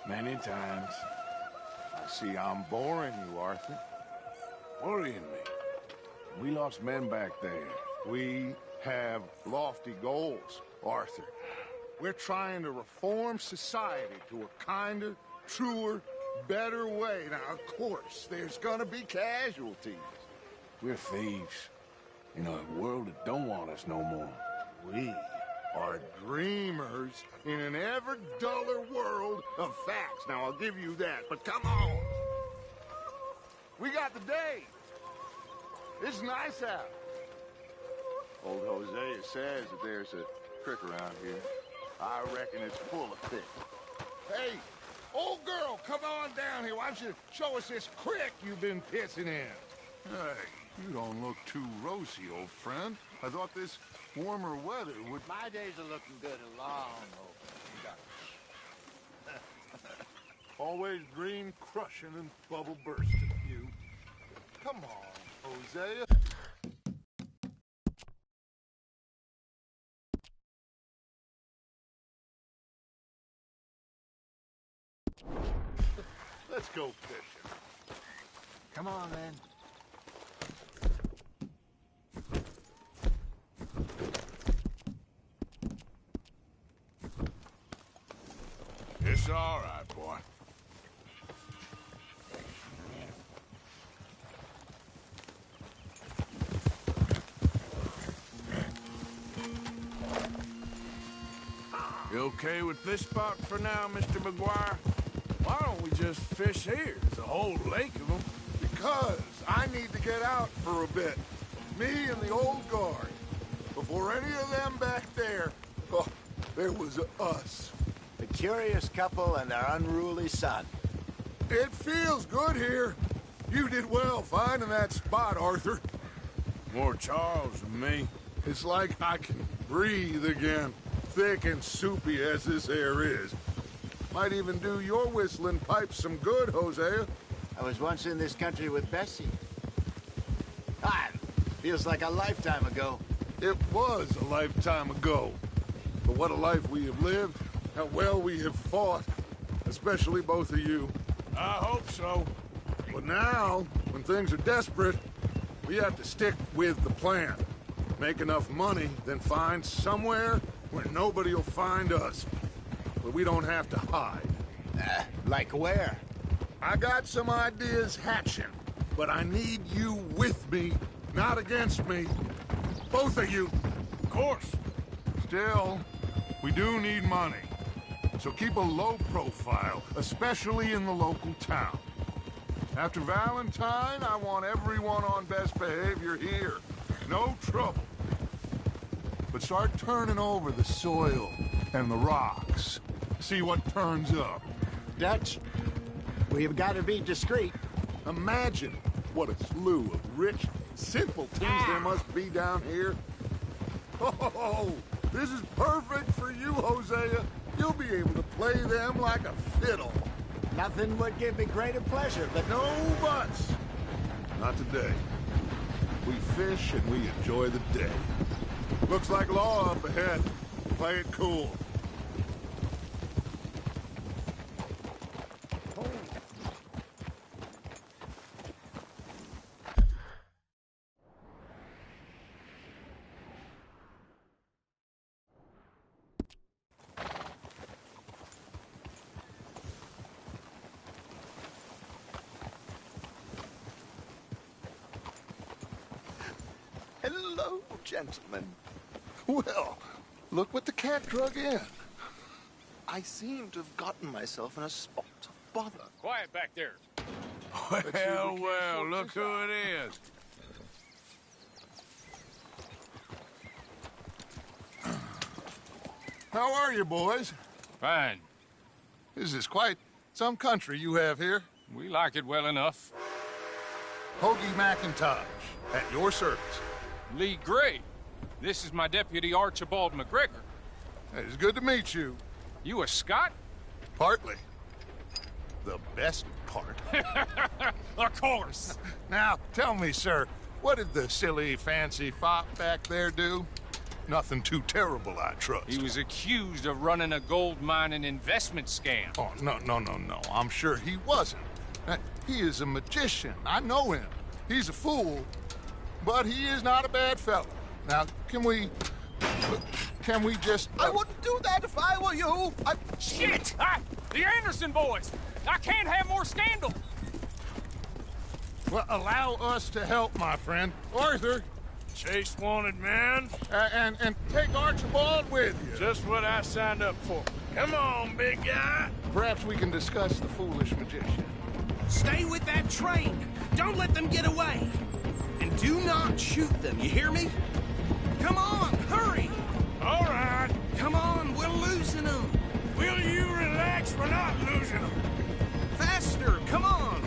Many times. I see I'm boring you, Arthur. Worrying me. We lost men back there. We have lofty goals, Arthur. We're trying to reform society to a kinder, truer, better way. Now, of course, there's gonna be casualties. We're thieves. In a world that don't want us no more. We are dreamers in an ever duller world of facts. Now, I'll give you that, but come on. We got the day. It's nice out. Old Hosea says that there's a creek around here. I reckon it's full of fish. Hey, old girl, come on down here. Why don't you show us this creek you've been pissing in? Hey, you don't look too rosy, old friend. I thought this warmer weather would... My days are looking good along, Always dream crushing and bubble bursting, you. Come on, Hosea. Let's go fishing. Come on, then. It's all right, boy. You okay with this spot for now, Mr. McGuire? Why don't we just fish here? There's a whole lake of them. Because I need to get out for a bit. Me and the old guard. Before any of them back there, oh, there was us. A curious couple and their unruly son. It feels good here. You did well finding that spot, Arthur. More Charles than me. It's like I can breathe again. Thick and soupy as this air is. Might even do your whistling pipes some good, Hosea. I was once in this country with Bessie. Feels like a lifetime ago. It was a lifetime ago. But what a life we have lived. How well we have fought. Especially both of you. I hope so. But now, when things are desperate, we have to stick with the plan. Make enough money, then find somewhere where nobody will find us. Where we don't have to hide. Like where? I got some ideas hatching, but I need you with me, not against me. Both of you. Of course. Still, we do need money. So keep a low profile, especially in the local town. After Valentine, I want everyone on best behavior here. No trouble. But start turning over the soil and the rocks. See what turns up. Dutch, we've got to be discreet. Imagine what a slew of rich simpletons there must be down here. Oh, this is perfect for you, Hosea. You'll be able to play them like a fiddle. Nothing would give me greater pleasure, but no buts. Not today. We fish and we enjoy the day. Looks like law up ahead. Play it cool. Hello, gentlemen. Well, look what the cat drug in. I seem to have gotten myself in a spot of bother. Quiet back there. Well, look who it is. How are you, boys? Fine. This is quite some country you have here. We like it well enough. Hoagie McIntosh, at your service. Lee Gray. This is my deputy, Archibald McGregor. It's good to meet you. You a Scot? Partly. The best part. Of course. Now, tell me, sir, what did the silly, fancy fop back there do? Nothing too terrible, I trust. He was accused of running a gold mining investment scam. Oh, no. I'm sure he wasn't. He is a magician. I know him. He's a fool, but he is not a bad fellow. Now, can we just... I wouldn't do that if I were you. Shit! The Anderson boys! I can't have more scandal! Well, allow us to help, my friend. Arthur! Chase wanted man. And take Archibald with you. Just what I signed up for. Come on, big guy. Perhaps we can discuss the foolish magician. Stay with that train. Don't let them get away. And do not shoot them, you hear me? Come on, hurry! All right. Come on, we're losing them. Will you relax? We're not losing them. Faster, come on.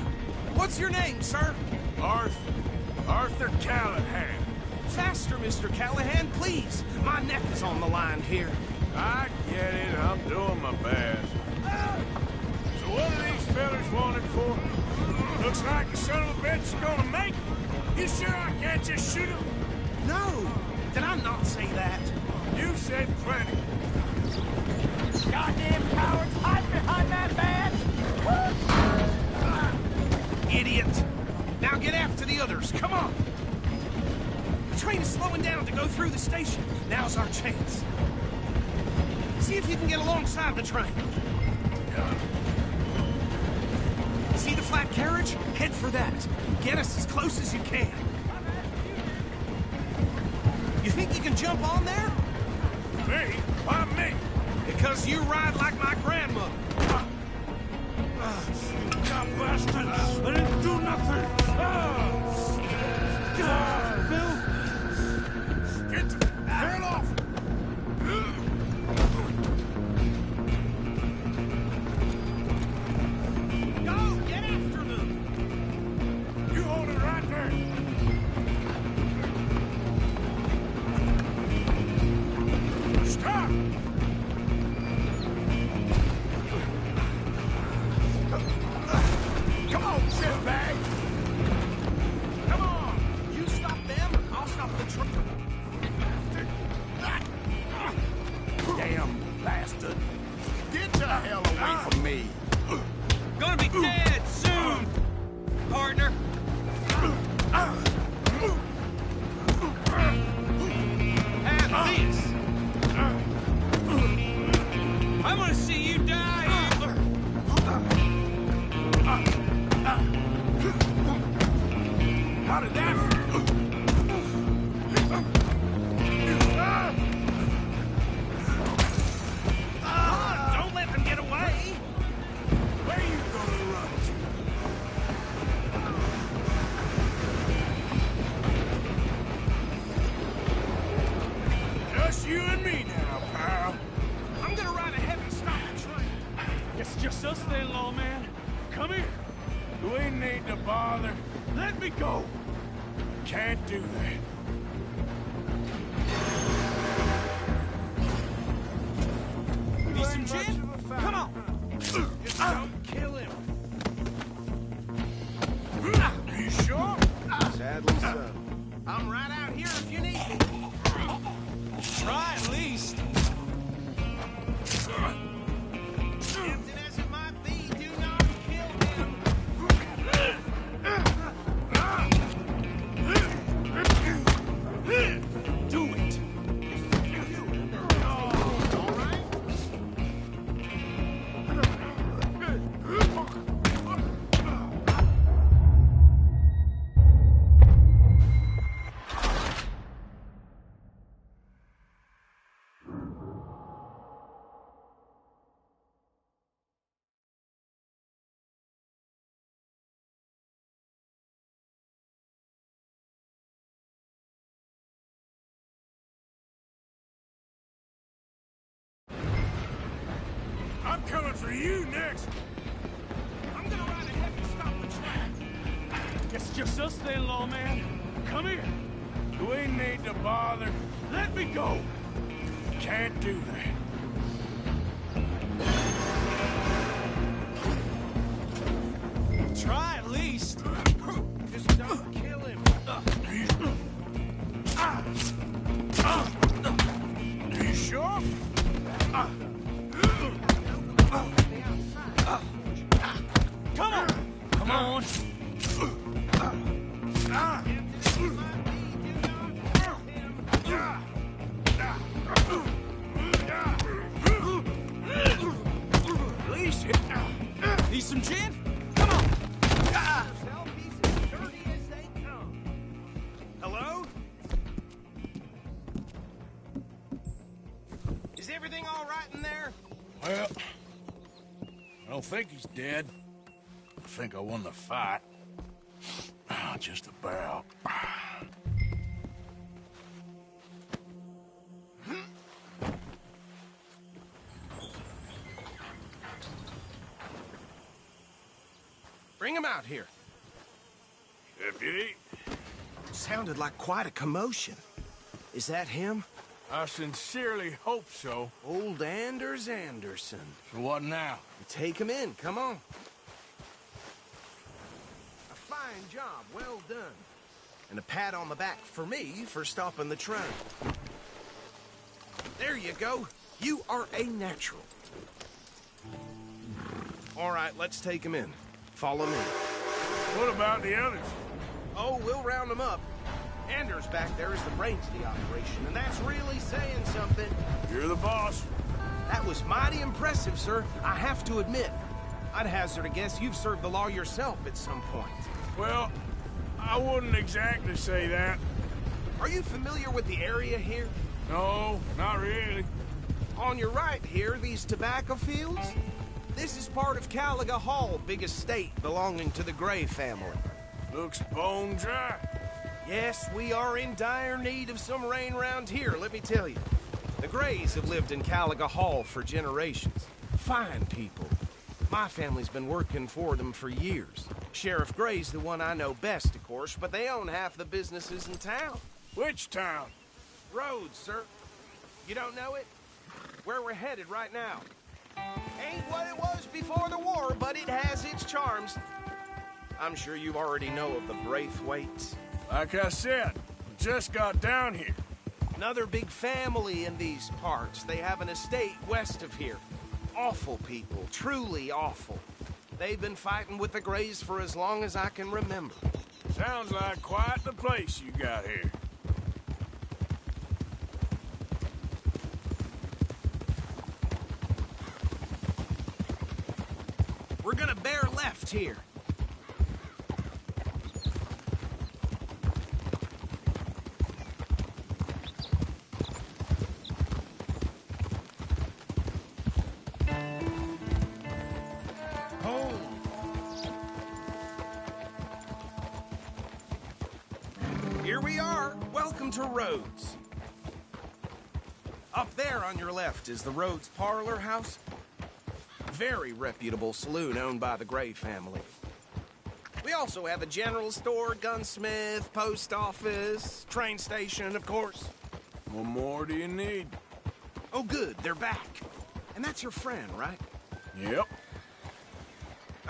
What's your name, sir? Arthur Callahan. Faster, Mr. Callahan, please. My neck is on the line here. I get it. I'm doing my best. So what are these fellas wanted for? Looks like the son of a bitch is gonna make it. You sure I can't just shoot him? No. Did I not say that? You said plenty. Goddamn cowards, hide behind that van! Idiot! Now get after the others, come on! The train is slowing down to go through the station. Now's our chance. See if you can get alongside the train. See the flat carriage? Head for that. Get us as close as you can. You think you can jump on there? Me? Why me? Because you ride like my grandmother. God bastard! I didn't do nothing! Phil? Get the hell off! Go! Get after them! You hold it right there! Stop! Come on, shitbag! Come on! You stop them, I'll stop the truck. Damn bastard! Get the hell away from me! Gonna be dead soon, partner. Have this. I'm gonna see you die. How did that Don't let them get away. Where you gonna run to? Just you and me now, pal. I'm gonna ride ahead and stop the train. It's just us then, lawman. Come here. We need to bother. Let me go. Can't do that. Need some gin? Come on. Just don't kill him. You sure? Sadly so. I'm right out here if you need me. Try at least. Tempting as it might be, do not kill him. Do it. All right? I'm coming for you next. I'm gonna ride ahead and stop the train. It's just us then, lawman. Come here. We need to bother. Let me go. Can't do that. Try at least. Just don't kill him. You sure? Come on. Come on. Leash it. Need some gin? Come on. Sell pieces dirty as they come. Hello? Is everything all right in there? Well, I don't think he's dead. I think I won the fight. Just about. Bring him out here. Deputy? Sounded like quite a commotion. Is that him? I sincerely hope so. Old Anders Anderson. So what now? Take him in, come on. A fine job, well done. And a pat on the back for me for stopping the train. There you go. You are a natural. All right, let's take him in. Follow me. What about the others? Oh, we'll round them up. Anders back there is the brains of the operation, and that's really saying something. You're the boss. That was mighty impressive, sir. I have to admit. I'd hazard a guess you've served the law yourself at some point. Well, I wouldn't exactly say that. Are you familiar with the area here? No, not really. On your right here, these tobacco fields? This is part of Caliga Hall, big estate belonging to the Gray family. Looks bone dry. Yes, we are in dire need of some rain round here, let me tell you. The Grays have lived in Caliga Hall for generations. Fine people. My family's been working for them for years. Sheriff Gray's the one I know best, of course, but they own half the businesses in town. Which town? Rhodes, sir. You don't know it? Where we're headed right now. Ain't what it was before the war, but it has its charms. I'm sure you already know of the Braithwaites. Like I said, we just got down here. Another big family in these parts. They have an estate west of here. Awful people, truly awful. They've been fighting with the Grays for as long as I can remember. Sounds like quite the place you got here. We're gonna bear left here. Here we are. Welcome to Rhodes. Up there on your left is the Rhodes Parlor House. Very reputable saloon owned by the Gray family. We also have a general store, gunsmith, post office, train station, of course. What more do you need? Oh, good. They're back. And that's your friend, right? Yep.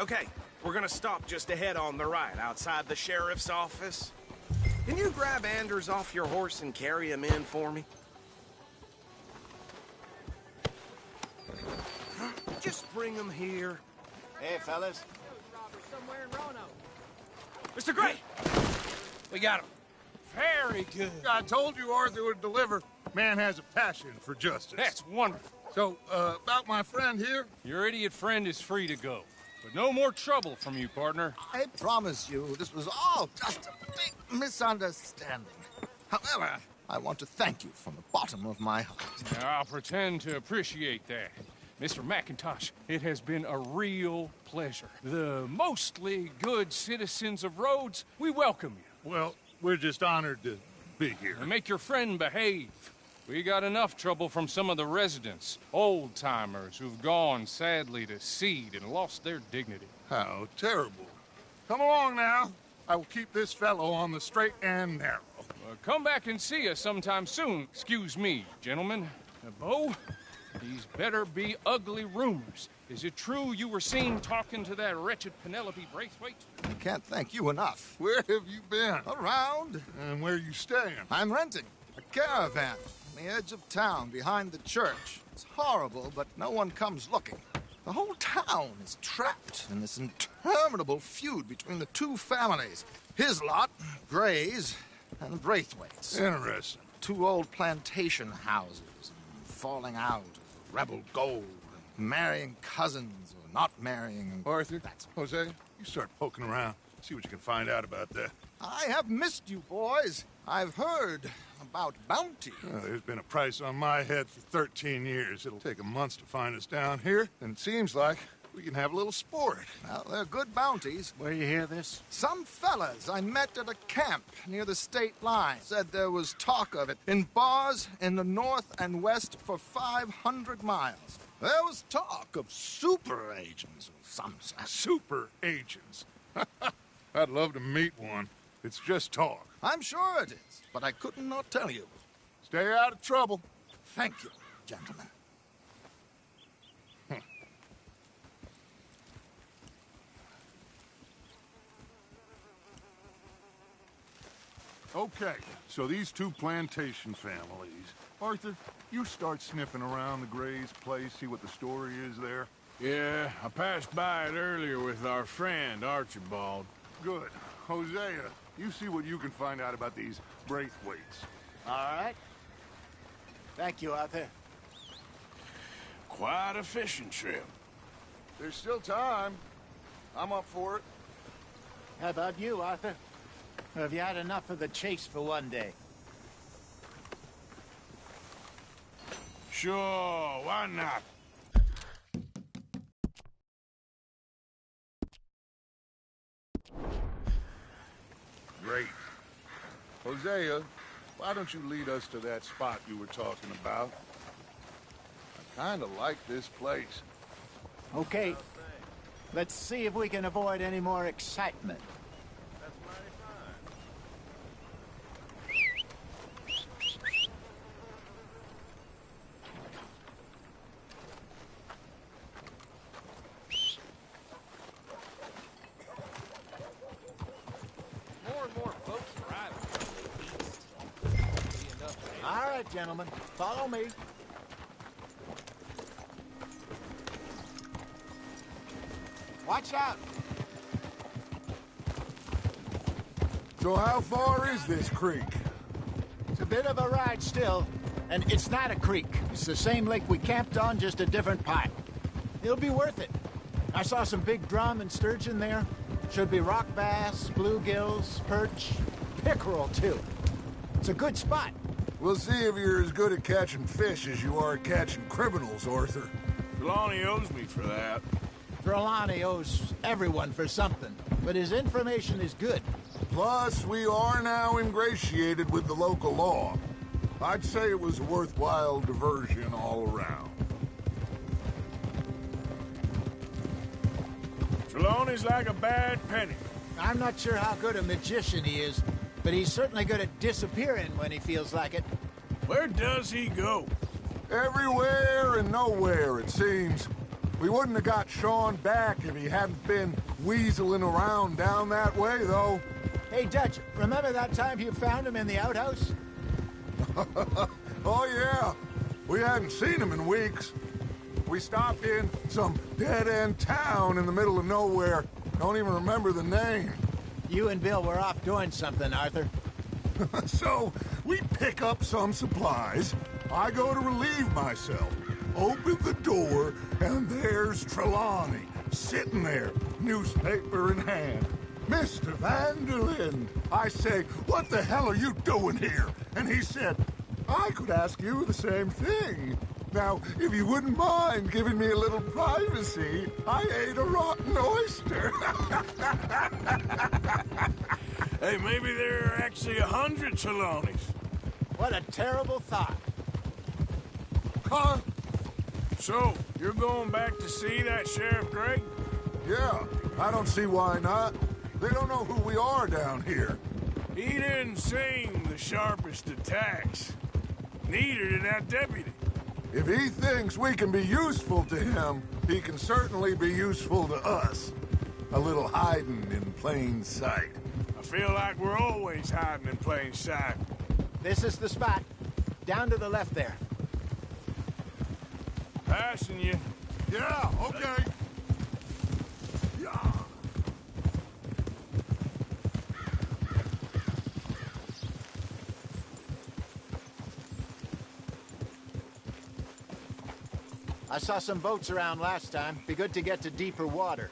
Okay, we're gonna stop just ahead on the right, outside the sheriff's office. Can you grab Anders off your horse and carry him in for me? Just bring him here. Hey, fellas. Mr. Gray! We got him. Very good. I told you Arthur would deliver. Man has a passion for justice. That's wonderful. So, about my friend here? Your idiot friend is free to go. But no more trouble from you, partner. I promise you, this was all just a big misunderstanding. However, I want to thank you from the bottom of my heart. I'll pretend to appreciate that. Mr. McIntosh, it has been a real pleasure. The mostly good citizens of Rhodes, we welcome you. Well, we're just honored to be here. And make your friend behave. We got enough trouble from some of the residents, old-timers who've gone, sadly, to seed and lost their dignity. How terrible. Come along now. I will keep this fellow on the straight and narrow. Come back and see us sometime soon. Excuse me, gentlemen. Bo, these better be ugly rumors. Is it true you were seen talking to that wretched Penelope Braithwaite? I can't thank you enough. Where have you been? Around. And where are you staying? I'm renting a caravan on the edge of town behind the church. It's horrible, but no one comes looking. The whole town is trapped in this interminable feud between the two families. His lot, Gray's, and the Braithwaites. Interesting. Two old plantation houses, falling out of rebel gold, marrying cousins or not marrying. Arthur, Jose, you start poking around. See what you can find out about that. I have missed you, boys. I've heard about bounty. There's been a price on my head for 13 years. It'll take a month to find us down here, and it seems like we can have a little sport. Well, they're good bounties. Where you hear this? Some fellas I met at a camp near the state line said there was talk of it in bars in the north and west for 500 miles. There was talk of super agents of some sort. Super agents? I'd love to meet one. It's just talk. I'm sure it is, but I couldn't not tell you. Stay out of trouble. Thank you, gentlemen. Okay, so these two plantation families. Arthur, you start sniffing around the Gray's place, see what the story is there. Yeah, I passed by it earlier with our friend, Archibald. Good. Hosea, you see what you can find out about these Braithwaites. All right. Thank you, Arthur. quite a fishing trip. There's still time. I'm up for it. How about you, Arthur? Or have you had enough of the chase for one day? Sure, why not? Great. Hosea, why don't you lead us to that spot you were talking about? I kind of like this place. Okay. Let's see if we can avoid any more excitement. More and more folks arriving. All right, gentlemen. Follow me. Watch out! So how far is this creek? It's a bit of a ride still, and it's not a creek. It's the same lake we camped on, just a different part. It'll be worth it. I saw some big drum and sturgeon there. Should be rock bass, bluegills, perch, pickerel, too. It's a good spot. We'll see if you're as good at catching fish as you are at catching criminals, Arthur. Trelawney owes me for that. Trelawney owes everyone for something, but his information is good. Plus, we are now ingratiated with the local law. I'd say it was a worthwhile diversion all around. Trelawney's like a bad penny. I'm not sure how good a magician he is, but he's certainly good at disappearing when he feels like it. Where does he go? Everywhere and nowhere, it seems. We wouldn't have got Sean back if he hadn't been weaseling around down that way, though. Hey, Dutch, remember that time you found him in the outhouse? Oh, yeah. We hadn't seen him in weeks. We stopped in some dead-end town in the middle of nowhere. Don't even remember the name. You and Bill were off doing something, Arthur. So, we pick up some supplies. I go to relieve myself. Open the door, and there's Trelawney, sitting there, newspaper in hand. Mr. Van der Linde. I say, what the hell are you doing here? And he said, I could ask you the same thing. Now, if you wouldn't mind giving me a little privacy, I ate a rotten oyster. Hey, maybe there are actually 100 Trelawneys. What a terrible thought. Huh? So, you're going back to see that Sheriff Gregg? Yeah, I don't see why not. They don't know who we are down here. He didn't seem the sharpest attacks. Neither did that deputy. If he thinks we can be useful to him, he can certainly be useful to us. A little hiding in plain sight. I feel like we're always hiding in plain sight. This is the spot. Down to the left there. Passing you. Yeah, okay. Yeah. I saw some boats around last time. Be good to get to deeper water.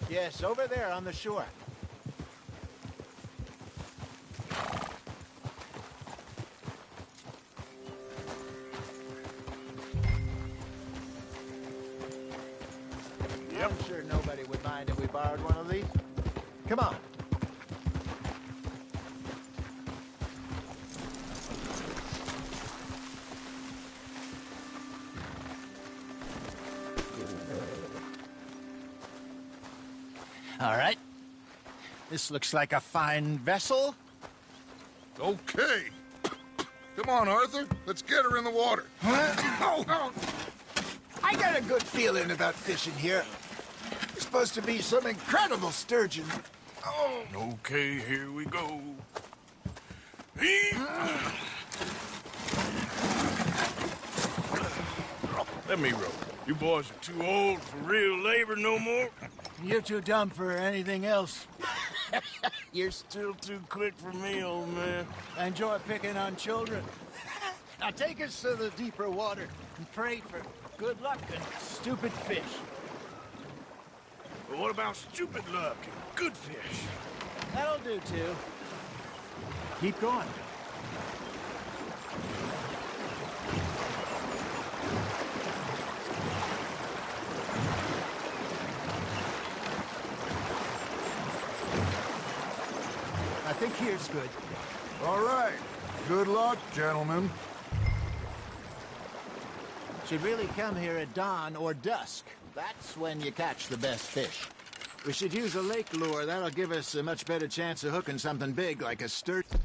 Yes, over there on the shore. Yep. I'm sure nobody would mind if we borrowed one of these. Come on. All right. This looks like a fine vessel. Okay. Come on, Arthur. Let's get her in the water. I got a good feeling about fishing here. There's supposed to be some incredible sturgeon. Oh. Okay, here we go. Let me row. You boys are too old for real labor no more. You're too dumb for anything else. You're still too quick for me, old man. I enjoy picking on children. Now take us to the deeper water and pray for good luck and stupid fish. But what about stupid luck and good fish? That'll do, too. Keep going. I think here's good. All right. Good luck, gentlemen. Should really come here at dawn or dusk. That's when you catch the best fish. We should use a lake lure. That'll give us a much better chance of hooking something big like a sturgeon.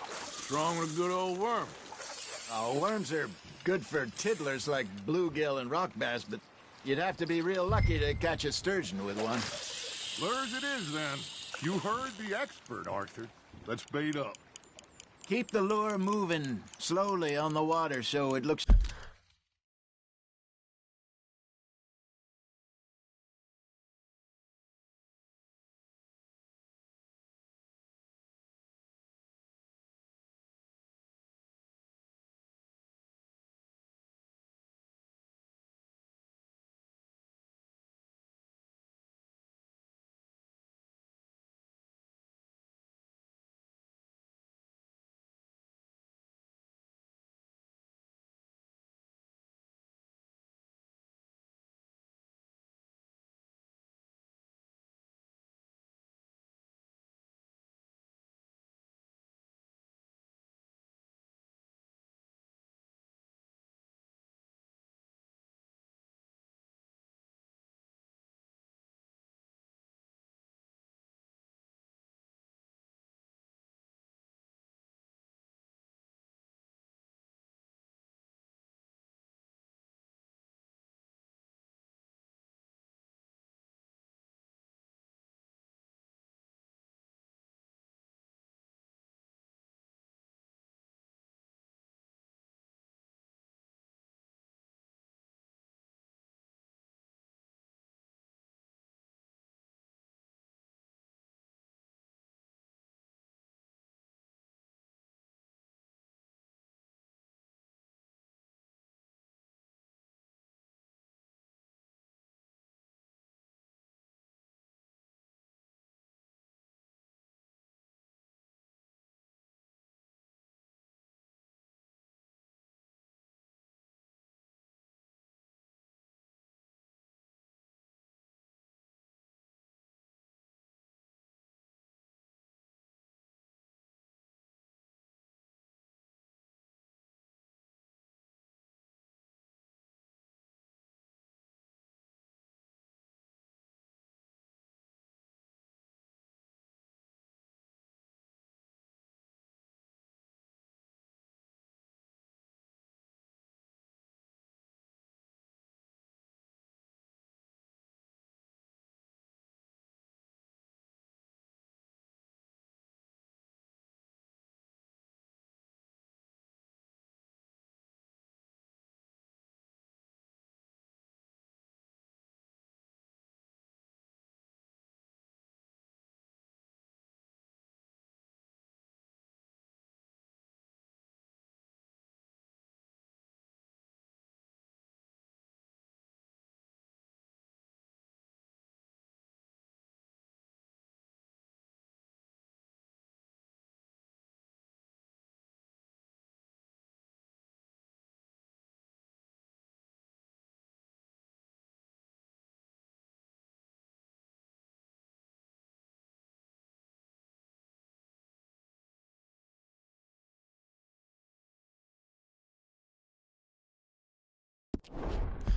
Strong with a good old worm. Oh, worms are good for tiddlers like bluegill and rock bass, but you'd have to be real lucky to catch a sturgeon with one. Lures it is, then. You heard the expert, Arthur. Let's bait up. Keep the lure moving slowly on the water so it looks...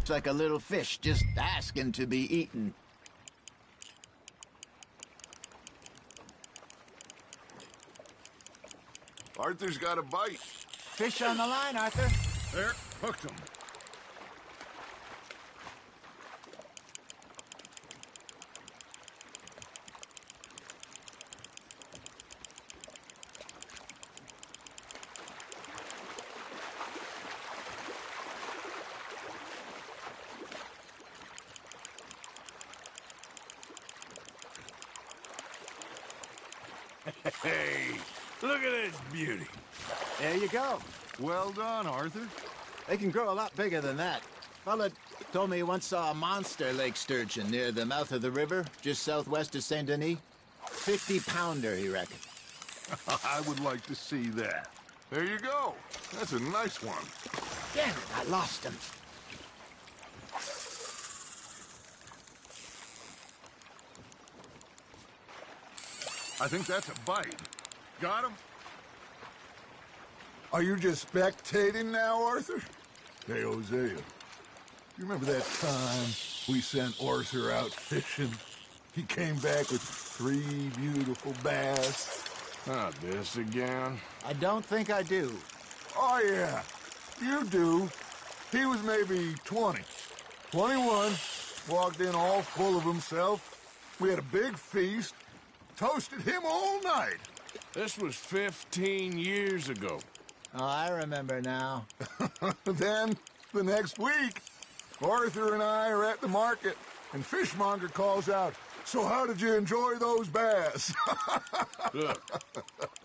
It's like a little fish just asking to be eaten. Arthur's got a bite. Fish on the line, Arthur. There, hooked him. Hey, look at this beauty. There you go. Well done, Arthur. They can grow a lot bigger than that. Fella told me he once saw a monster lake sturgeon near the mouth of the river, just southwest of Saint Denis. 50-pounder, he reckoned. I would like to see that. There you go. That's a nice one. Damn it, I lost him. I think that's a bite. Got him? Are you just spectating now, Arthur? Hey, Hosea, you remember that time we sent Arthur out fishing? He came back with 3 beautiful bass. Not this again. I don't think I do. Oh, yeah, you do. He was maybe 20. 21, walked in all full of himself. We had a big feast, toasted him all night. This was 15 years ago. Oh, I remember now. Then, the next week, Arthur and I are at the market, and Fishmonger calls out, "So how did you enjoy those bass?" Look,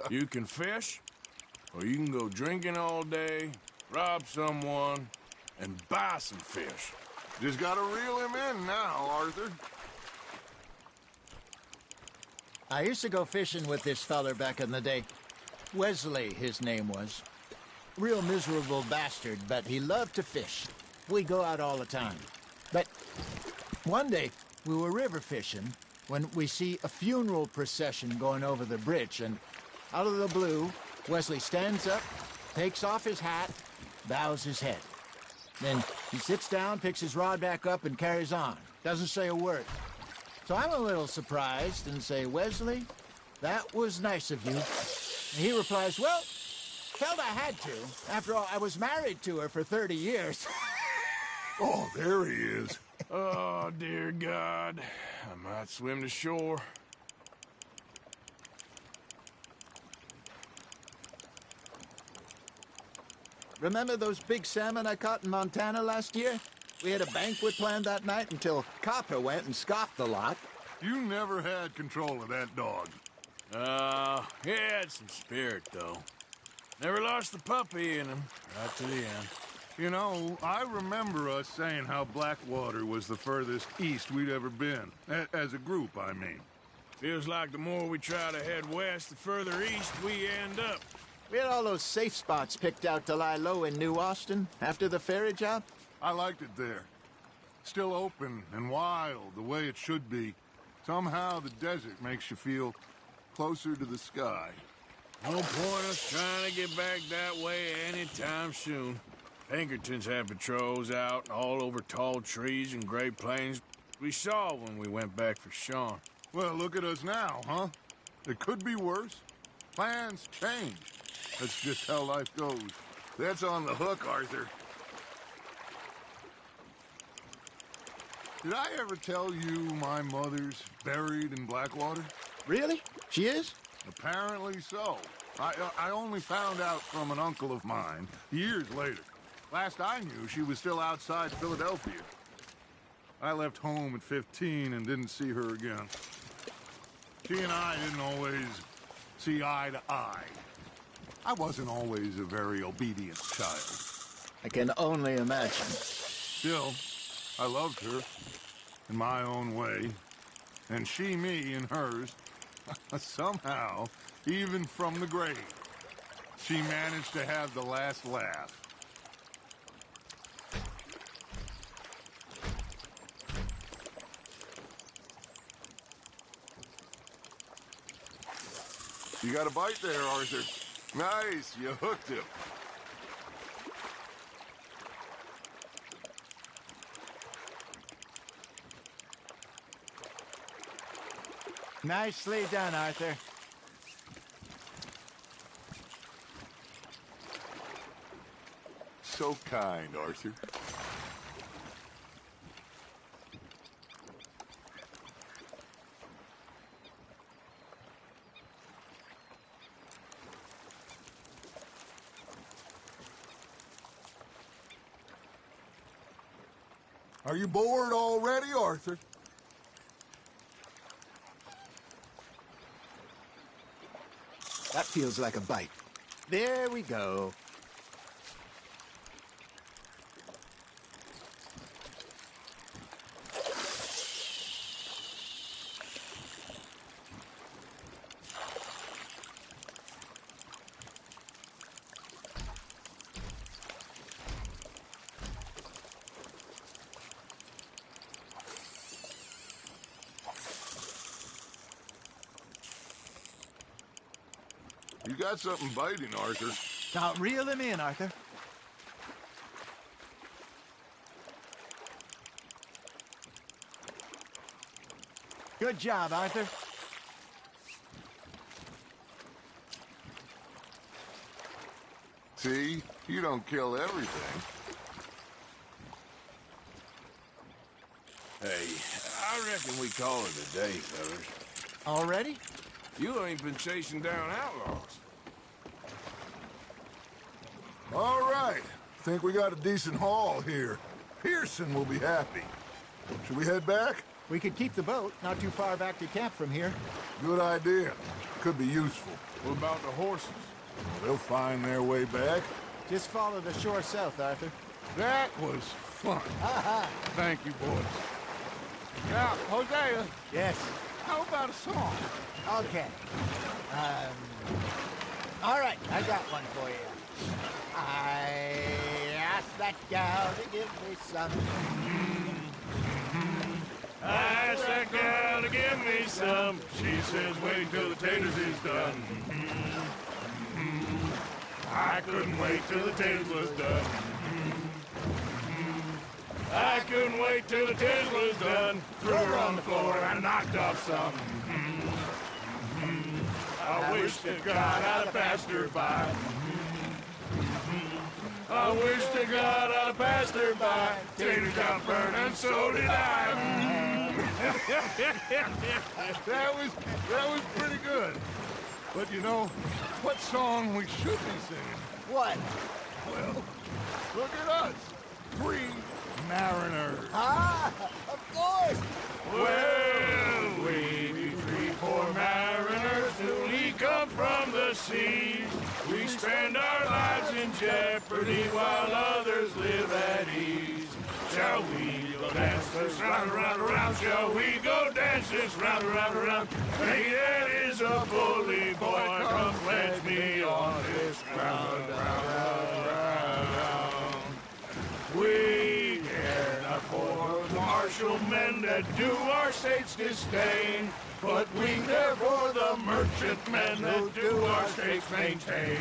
you can fish, or you can go drinking all day, rob someone, and buy some fish. Just gotta reel him in now, Arthur. I used to go fishing with this feller back in the day. Wesley, his name was. Real miserable bastard, but he loved to fish. We go out all the time. But one day, we were river fishing when we see a funeral procession going over the bridge, and out of the blue, Wesley stands up, takes off his hat, bows his head. Then he sits down, picks his rod back up, and carries on. Doesn't say a word. So I'm a little surprised and say, "Wesley, that was nice of you." And he replies, "Well, felt I had to. After all, I was married to her for 30 years. Oh, there he is. Oh, dear God. I might swim to shore. Remember those big salmon I caught in Montana last year? We had a banquet planned that night until Copper went and scoffed the lot. You never had control of that dog. He had some spirit, though. Never lost the puppy in him, right to the end. You know, I remember us saying how Blackwater was the furthest east we'd ever been. As a group, I mean. Feels like the more we try to head west, the further east we end up. We had all those safe spots picked out to lie low in New Austin after the ferry job. I liked it there. Still open and wild, the way it should be. Somehow the desert makes you feel closer to the sky. No point us trying to get back that way anytime soon. Pinkertons had patrols out all over tall trees and Great Plains. We saw when we went back for Sean. Well, look at us now, huh? It could be worse. Plans change. That's just how life goes. That's on the hook, Arthur. Did I ever tell you my mother's buried in Blackwater? Really? She is? Apparently so. I only found out from an uncle of mine years later. Last I knew, she was still outside Philadelphia. I left home at 15 and didn't see her again. She and I didn't always see eye to eye. I wasn't always a very obedient child. I can only imagine. Still, I loved her in my own way, and she me in hers. Somehow, even from the grave, she managed to have the last laugh. You got a bite there, Arthur. Nice, you hooked him. Nicely done, Arthur. So kind, Arthur. Are you bored already, Arthur? That feels like a bite. There we go. You got something biting, Arthur. Now reel him in, Arthur. Good job, Arthur. See? You don't kill everything. Hey, I reckon we call it a day, fellas. Already? You ain't been chasing down outlaws. All right. Think we got a decent haul here. Pearson will be happy. Should we head back? We could keep the boat not too far back to camp from here. Good idea. Could be useful. What about the horses? They'll find their way back. Just follow the shore south, Arthur. That was fun. Thank you, boys. Now, Hosea. Yes. How about a song? Okay. All right, I got one for you. I asked that gal to give me some. I asked that gal to give me some. She says wait till the taters is done. I couldn't wait till the taters was done. I couldn't wait till the taters was done. Threw her on the floor and knocked off some. I wish to God I'd have passed her by. I wish to God I'd have passed her by. Taters got burned and so did I. that was pretty good. But you know, what song we should be singing? What? Well, look at us. 3 mariners. Ah, of course. Well, we be 3 poor mariners newly come from the seas. We spend our lives in jeopardy while others live at ease. Shall we go dance this round, around, around? Shall we go dance this round, around, around? Hey, that is a bully boy. Come pledge me on this ground, round, round. We care not for the martial men that do our state's disdain, but we care for the merchant men that do our state's maintain.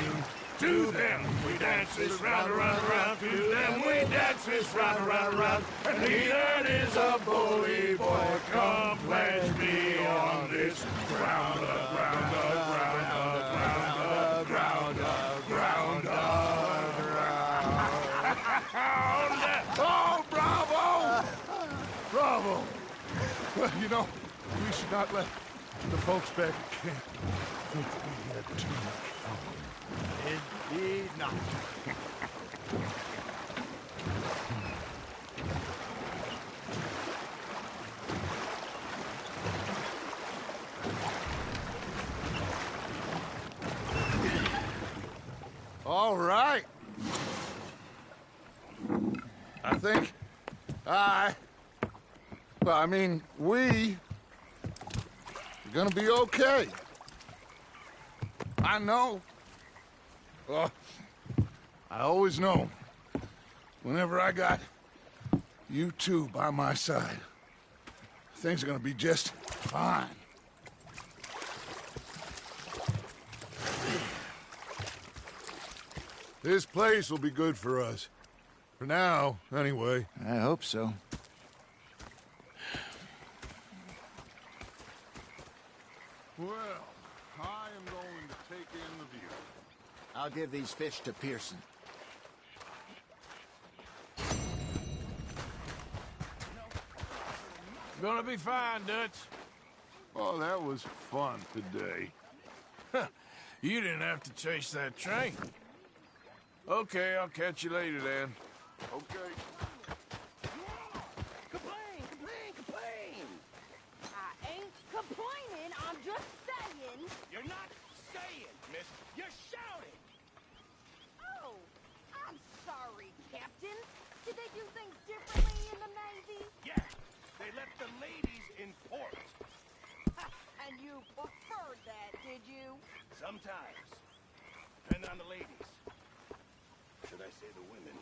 To them we dance this round, around, around. To them we dance this round, around, around. And he that is a bully boy, come pledge me on this ground, ground, ground, ground, ground, ground, ground. Oh, bravo! Bravo! Well, you know, we should not let the folks back at camp think we had too much fun. Indeed not. All right. I think we're gonna be okay. I know. I always know. Whenever I got you two by my side, things are gonna be just fine. This place will be good for us. For now, anyway. I hope so. Well, I am going to take in the view. I'll give these fish to Pearson. Gonna be fine, Dutch. Oh, that was fun today. You didn't have to chase that train. Okay, I'll catch you later then. Okay. Complain, complain, complain. I ain't complaining, I'm just saying. You're not saying saying, miss. You're shouting. Oh, I'm sorry, Captain. Did they do things differently in the Navy? Yeah, they left the ladies in port. And you preferred that, did you? Sometimes. Depending on the ladies. Should I say the women?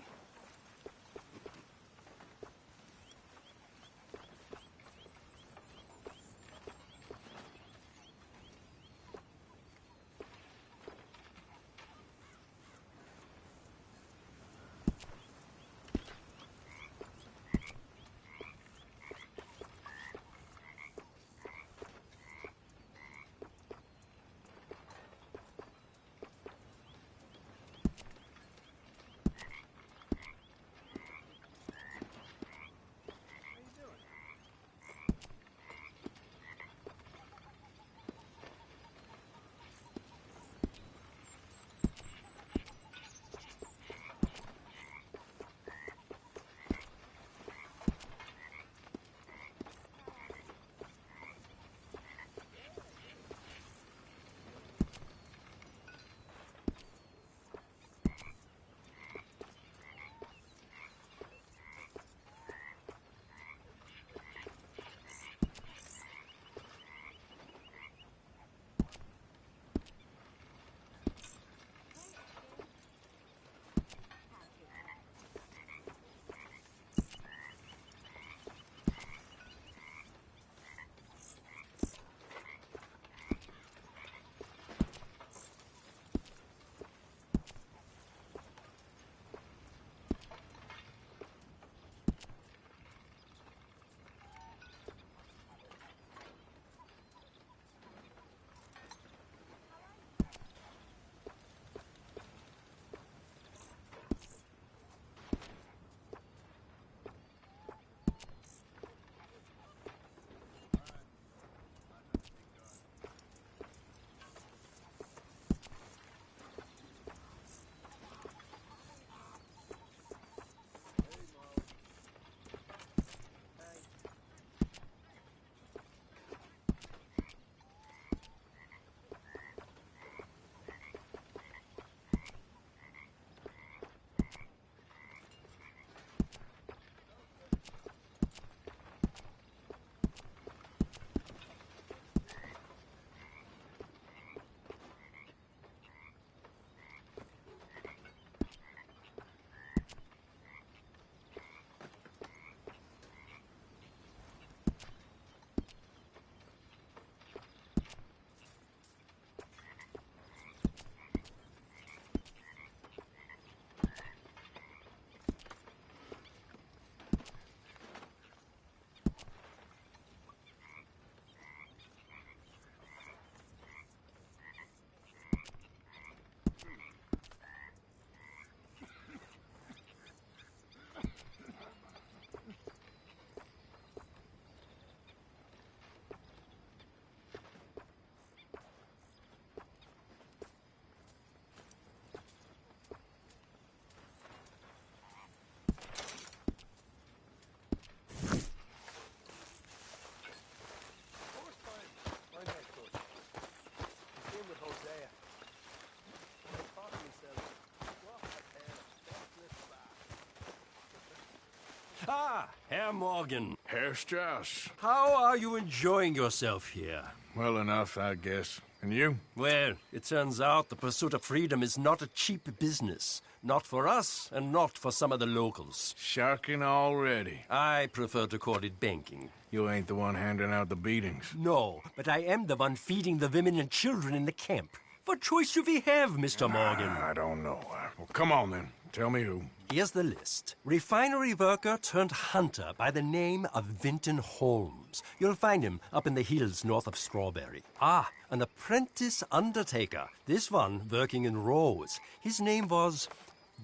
Ah, Herr Morgan. Herr Strauss. How are you enjoying yourself here? Well enough, I guess. And you? Well, it turns out the pursuit of freedom is not a cheap business. Not for us, and not for some of the locals. Sharking already. I prefer to call it banking. You ain't the one handing out the beatings. No, but I am the one feeding the women and children in the camp. What choice do we have, Mr. Morgan? I don't know. Well, come on then. Tell me who. Here's the list. Refinery worker turned hunter by the name of Vinton Holmes. You'll find him up in the hills north of Strawberry. Ah, an apprentice undertaker. This one working in Rose. His name was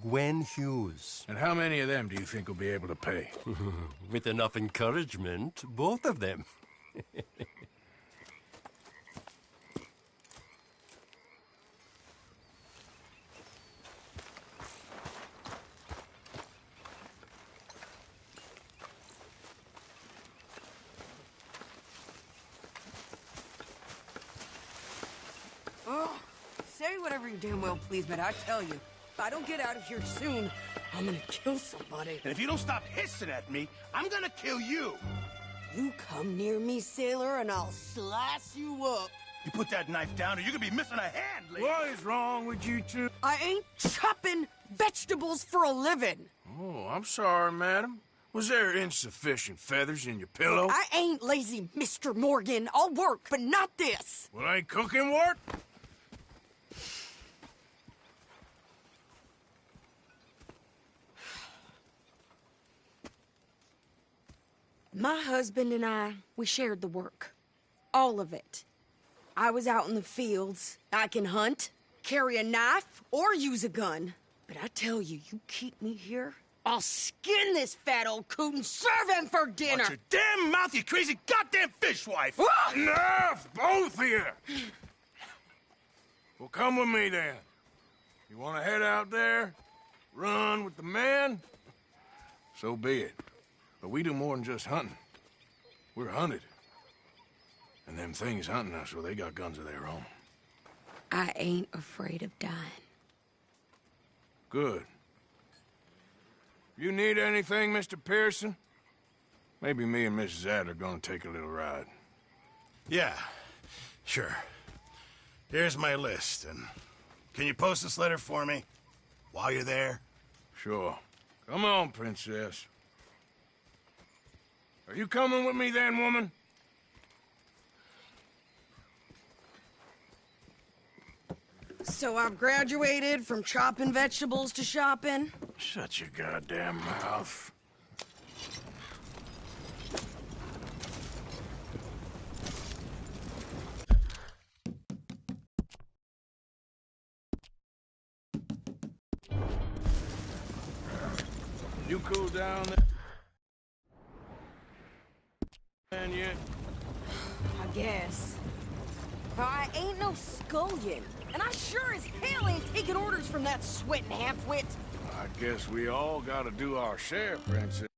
Gwen Hughes. And how many of them do you think will be able to pay? With enough encouragement, both of them. say whatever you damn well please, but I tell you, if I don't get out of here soon, I'm gonna kill somebody. And if you don't stop hissing at me, I'm gonna kill you. You come near me, sailor, and I'll slice you up. You put that knife down or you're gonna be missing a hand, lady. What is wrong with you two? I ain't chopping vegetables for a living. Oh, I'm sorry, madam. Was there insufficient feathers in your pillow? I ain't lazy, Mr. Morgan. I'll work, but not this. Well, ain't cooking work? My husband and I, we shared the work. All of it. I was out in the fields. I can hunt, carry a knife, or use a gun. But I tell you, you keep me here, I'll skin this fat old coot and serve him for dinner. Watch your damn mouth, you crazy goddamn fishwife! Enough, both of you! Well, come with me then. You want to head out there, run with the men? So be it. But we do more than just hunting. We're hunted. And them things hunting us, well, they got guns of their own. I ain't afraid of dying. Good. You need anything, Mr. Pearson? Maybe me and Mrs. Adler are gonna take a little ride. Yeah, sure. Here's my list, and can you post this letter for me while you're there? Sure. Come on, Princess. Are you coming with me then, woman? So I've graduated from chopping vegetables to shopping? Shut your goddamn mouth. You cool down there? Yet? I guess. I ain't no scullion, and I sure as hell ain't taking orders from that sweating half-wit. I guess we all gotta do our share, Princess.